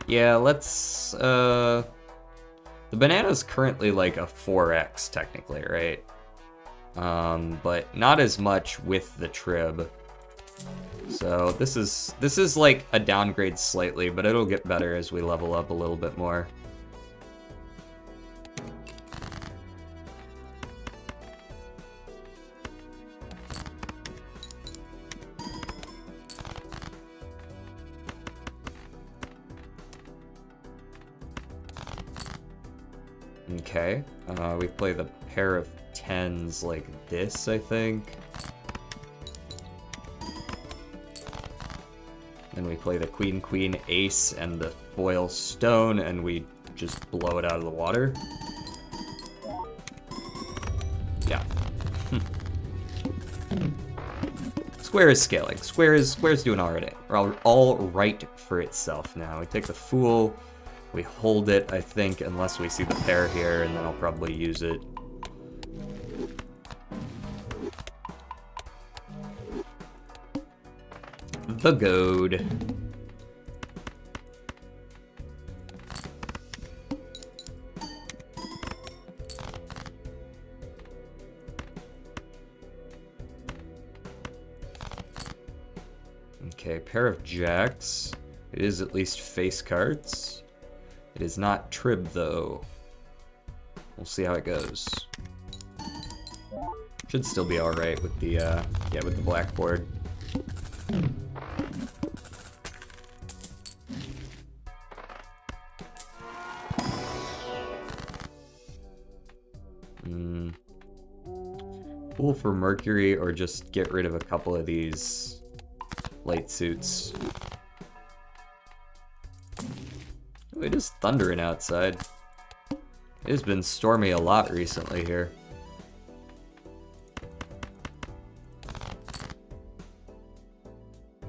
Yeah, let's, the banana's currently like a 4x technically, right? But not as much with the trib. So this is like a downgrade slightly, but it'll get better as we level up a little bit more. Okay, we play the pair of 10s like this, I think. Then we play the queen, queen, ace, and the foil stone, and we just blow it out of the water. Square is scaling. Square's doing all right for itself now. We take the Fool, we hold it, I think, unless we see the pair here, and then I'll probably use it. The Goad. Okay, pair of jacks. It is at least face cards. It is not trib, though. We'll see how it goes. Should still be alright with the, yeah, with the blackboard. Pull for Mercury or just get rid of a couple of these light suits. Oh, it is thundering outside. It has been stormy a lot recently here.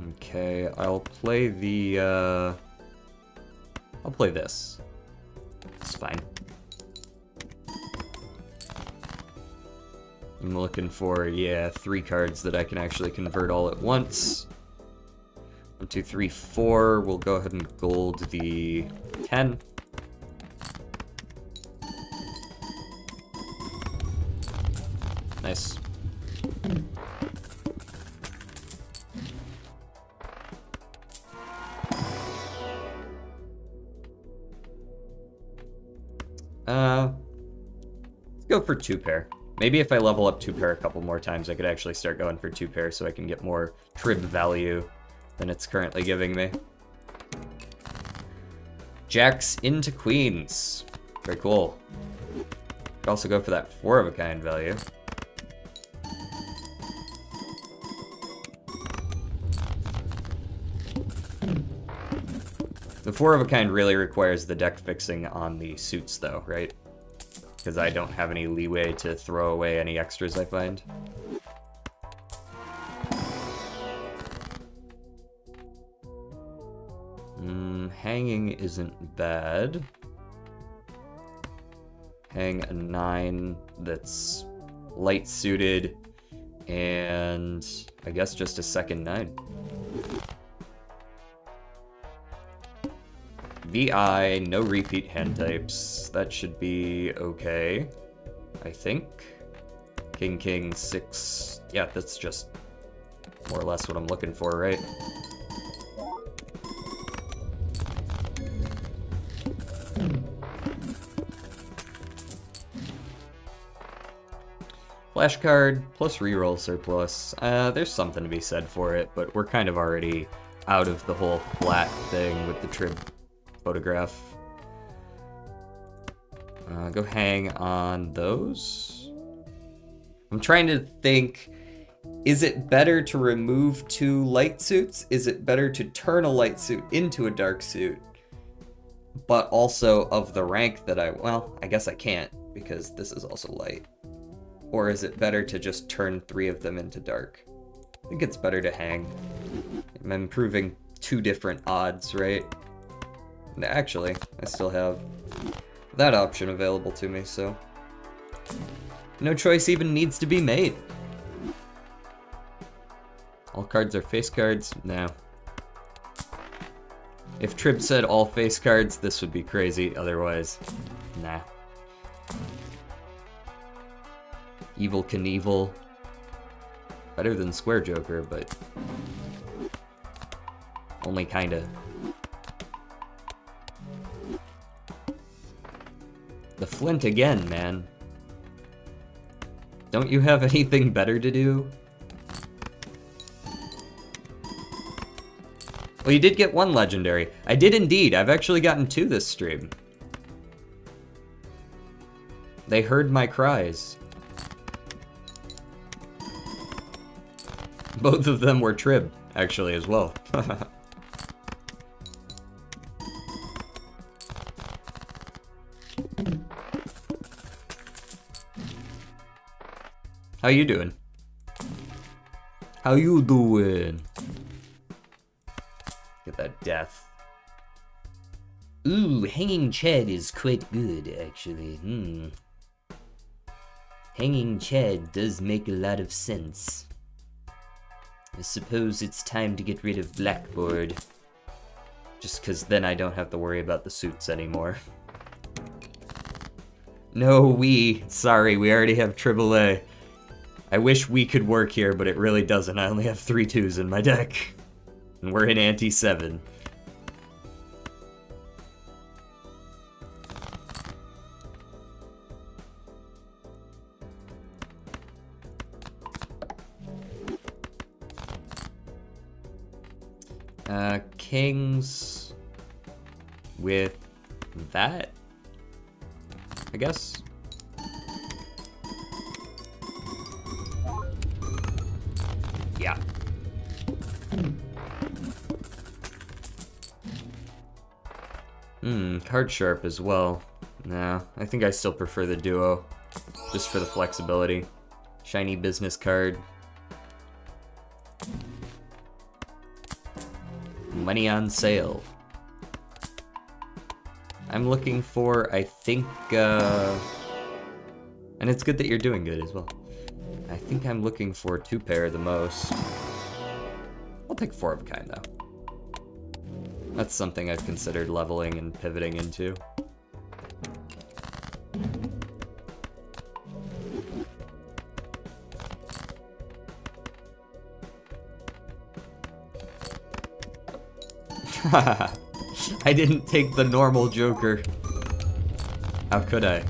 Okay, I'll play the, I'll play this. It's fine. I'm looking for, yeah, 3 cards that I can actually convert all at once. 1, 2, 3, 4. We'll go ahead and gold the 10. Nice. Let's go for 2 pair. Maybe if I level up 2 pair a couple more times, I could actually start going for 2 pair so I can get more trib value than it's currently giving me. Jacks into queens. Very cool. Could also go for that 4 of a kind value. The 4 of a kind really requires the deck fixing on the suits though, right? Because I don't have any leeway to throw away any extras I find. Hanging isn't bad. Hang a 9 that's light suited, and I guess just a second 9. VI, no repeat hand types. That should be okay, I think. King, king, 6. Yeah, that's just more or less what I'm looking for, right? Flashcard plus reroll surplus. There's something to be said for it, but we're kind of already out of the whole flat thing with the trib photograph. Go hang on those. I'm trying to think, is it better to remove 2 light suits? Is it better to turn a light suit into a dark suit? But also of the rank that well, I guess I can't because this is also light. Or is it better to just turn 3 of them into dark? I think it's better to hang. I'm improving 2 different odds, right? Actually, I still have that option available to me, so no choice even needs to be made. All cards are face cards? No. If Trib said all face cards, this would be crazy. Otherwise, nah. Evil Knievel. Better than Square Joker, but only kinda. The Flint again, man. Don't you have anything better to do? Well, you did get 1 legendary. I did indeed. I've actually gotten 2 this stream. They heard my cries. Both of them were Trib, actually, as well. How you doing? How you doing? Get that death. Ooh, hanging Chad is quite good, actually. Hanging Chad does make a lot of sense. I suppose it's time to get rid of Blackboard. Just because then I don't have to worry about the suits anymore. No, sorry, we already have AAA. I wish we could work here, but it really doesn't. I only have 3 2s in my deck. And we're in ante 7. Kings with that, I guess. Yeah. Card sharp as well. Nah, I think I still prefer the duo, just for the flexibility. Shiny business card. Money on sale. I'm looking for, I think, and it's good that you're doing good as well. I think I'm looking for 2 pair the most. I'll take 4 of a kind though. That's something I've considered leveling and pivoting into. I didn't take the normal Joker. How could I?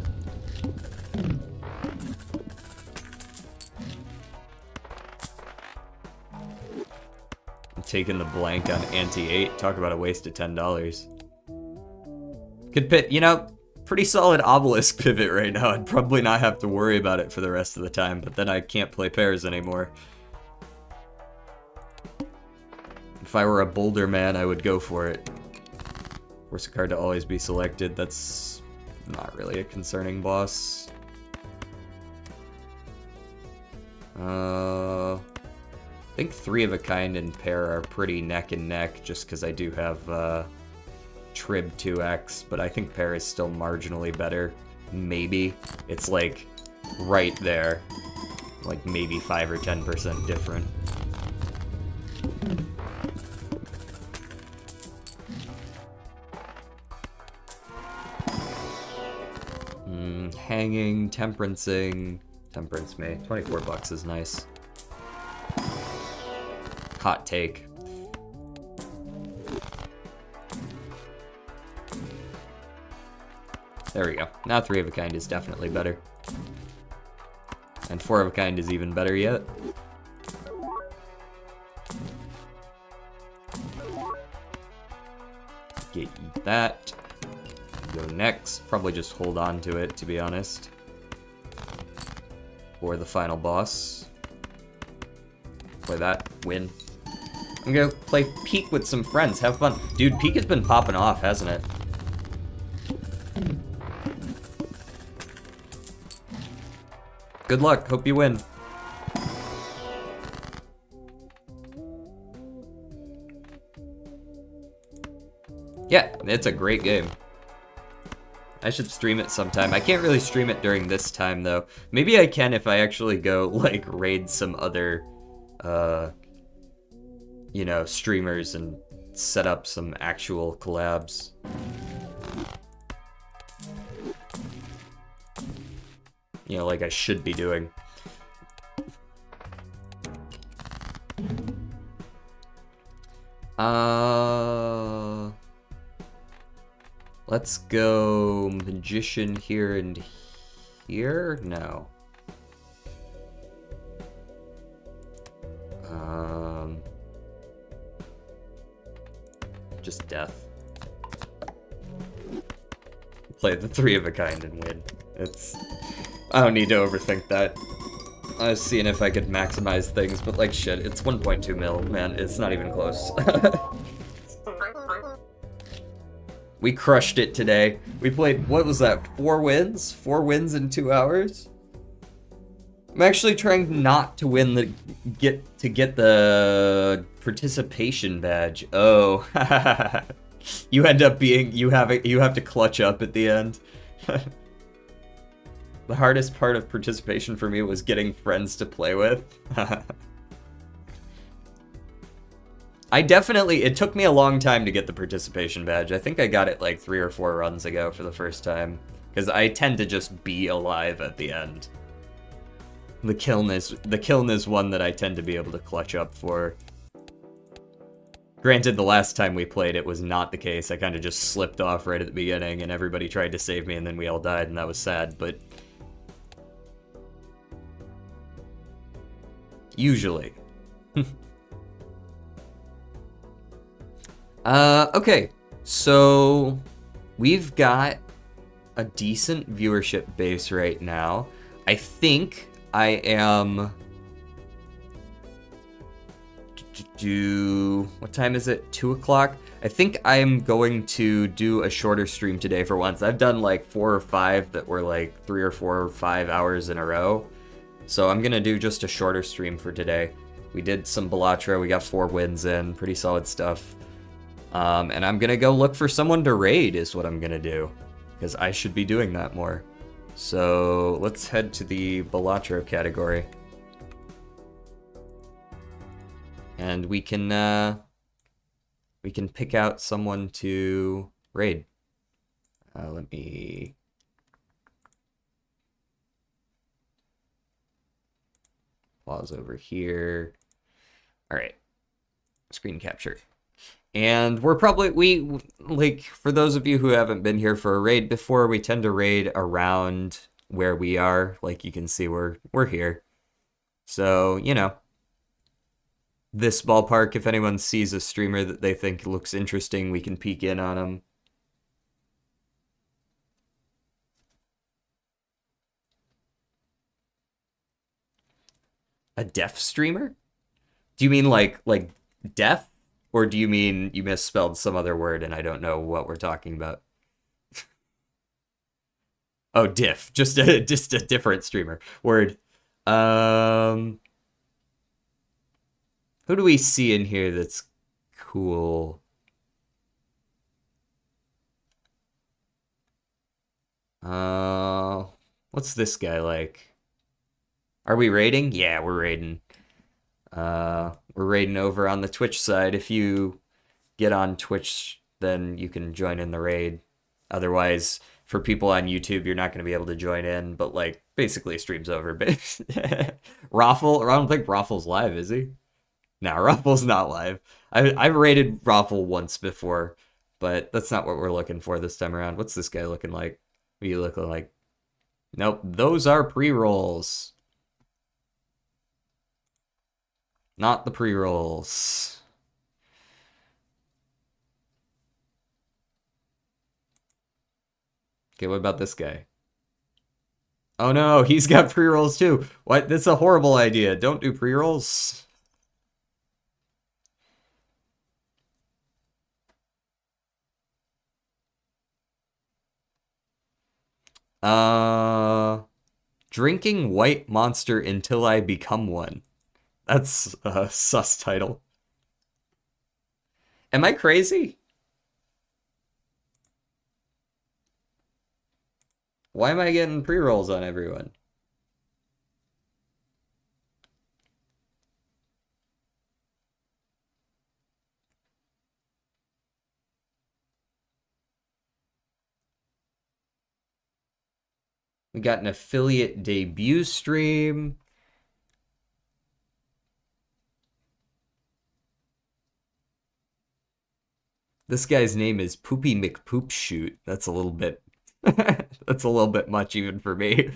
I'm taking the blank on ante-8. Talk about a waste of $10. Could pit, you know, pretty solid obelisk pivot right now. I'd probably not have to worry about it for the rest of the time, but then I can't play pairs anymore. If I were a Boulder man, I would go for it. Force a card to always be selected. That's not really a concerning boss. I think 3 of a kind and pair are pretty neck and neck, just because I do have Trib 2X, but I think pair is still marginally better. Maybe. It's like right there. Like maybe 5 or 10% different. Hanging, temperancing. Temperance me. 24 bucks is nice. Hot take. There we go. Now 3 of a kind is definitely better. And 4 of a kind is even better yet. Eat that. Go next. Probably just hold on to it, to be honest. For the final boss. Play that. Win. I'm gonna play Peak with some friends. Have fun. Dude, Peak has been popping off, hasn't it? Good luck. Hope you win. Yeah, it's a great game. I should stream it sometime. I can't really stream it during this time, though. Maybe I can if I actually go, like, raid some other, you know, streamers and set up some actual collabs. You know, like I should be doing. Let's go Magician here and here? No. Just death. Play the 3 of a kind and win. I don't need to overthink that. I was seeing if I could maximize things, but like shit, it's 1.2 mil, man. It's not even close. We crushed it today. We played, what was that, 4 wins? 4 wins in 2 hours? I'm actually trying not to win the get the participation badge. Oh, you end up being you have to clutch up at the end. The hardest part of participation for me was getting friends to play with. It took me a long time to get the participation badge. I think I got it like 3 or 4 runs ago for the first time. Because I tend to just be alive at the end. The kiln is one that I tend to be able to clutch up for. Granted, the last time we played it was not the case. I kind of just slipped off right at the beginning and everybody tried to save me and then we all died and that was sad, but... Usually. Okay. So, we've got a decent viewership base right now. I think I am... What time is it? 2 o'clock? I think I'm going to do a shorter stream today for once. I've done like 4 or 5 that were like 3 or 4 or 5 hours in a row. So I'm gonna do just a shorter stream for today. We did some Balatro, we got 4 wins in, pretty solid stuff. And I'm gonna go look for someone to raid is what I'm gonna do. Because I should be doing that more. So let's head to the Balatro category. And we can pick out someone to raid. Let me... Pause over here. All right, screen capture. And we're probably, like, for those of you who haven't been here for a raid before, we tend to raid around where we are. Like, you can see we're here. So, you know, this ballpark, if anyone sees a streamer that they think looks interesting, we can peek in on them. A deaf streamer? Do you mean like deaf? Or do you mean you misspelled some other word and I don't know what we're talking about? Oh, diff. Just a different streamer. Word. Who do we see in here that's cool? What's this guy like? Are we raiding? Yeah, we're raiding. We're raiding over on the Twitch side. If you get on Twitch, then you can join in the raid. Otherwise, for people on YouTube, you're not going to be able to join in, but like, basically stream's over. Raffle? I don't think Raffle's live, is he? No, Raffle's not live. I've raided Raffle once before, but that's not what we're looking for this time around. What's this guy looking like? What are you looking like? Nope, those are pre-rolls. Not the pre-rolls. Okay, what about this guy? Oh no, he's got pre-rolls too. What? That's a horrible idea. Don't do pre-rolls. Drinking White Monster Until I Become One. That's a sus title. Am I crazy? Why am I getting pre-rolls on everyone? We got an affiliate debut stream. This guy's name is Poopy McPoopshoot. That's a little bit that's a little bit much even for me.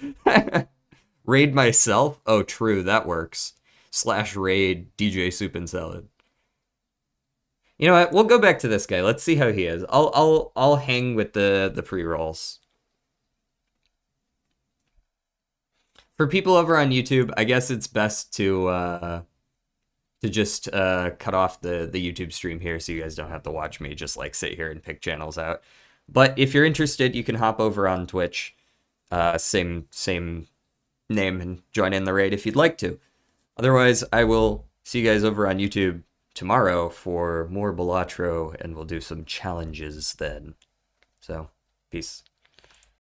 Raid myself? Oh, true, that works. / raid DJ Soup and Salad. You know what? We'll go back to this guy. Let's see how he is. I'll hang with the pre-rolls. For people over on YouTube, I guess it's best to just cut off the YouTube stream here so you guys don't have to watch me just like sit here and pick channels out. But if you're interested, you can hop over on Twitch. Same name and join in the raid if you'd like to. Otherwise, I will see you guys over on YouTube tomorrow for more Balatro, and we'll do some challenges then. So, peace.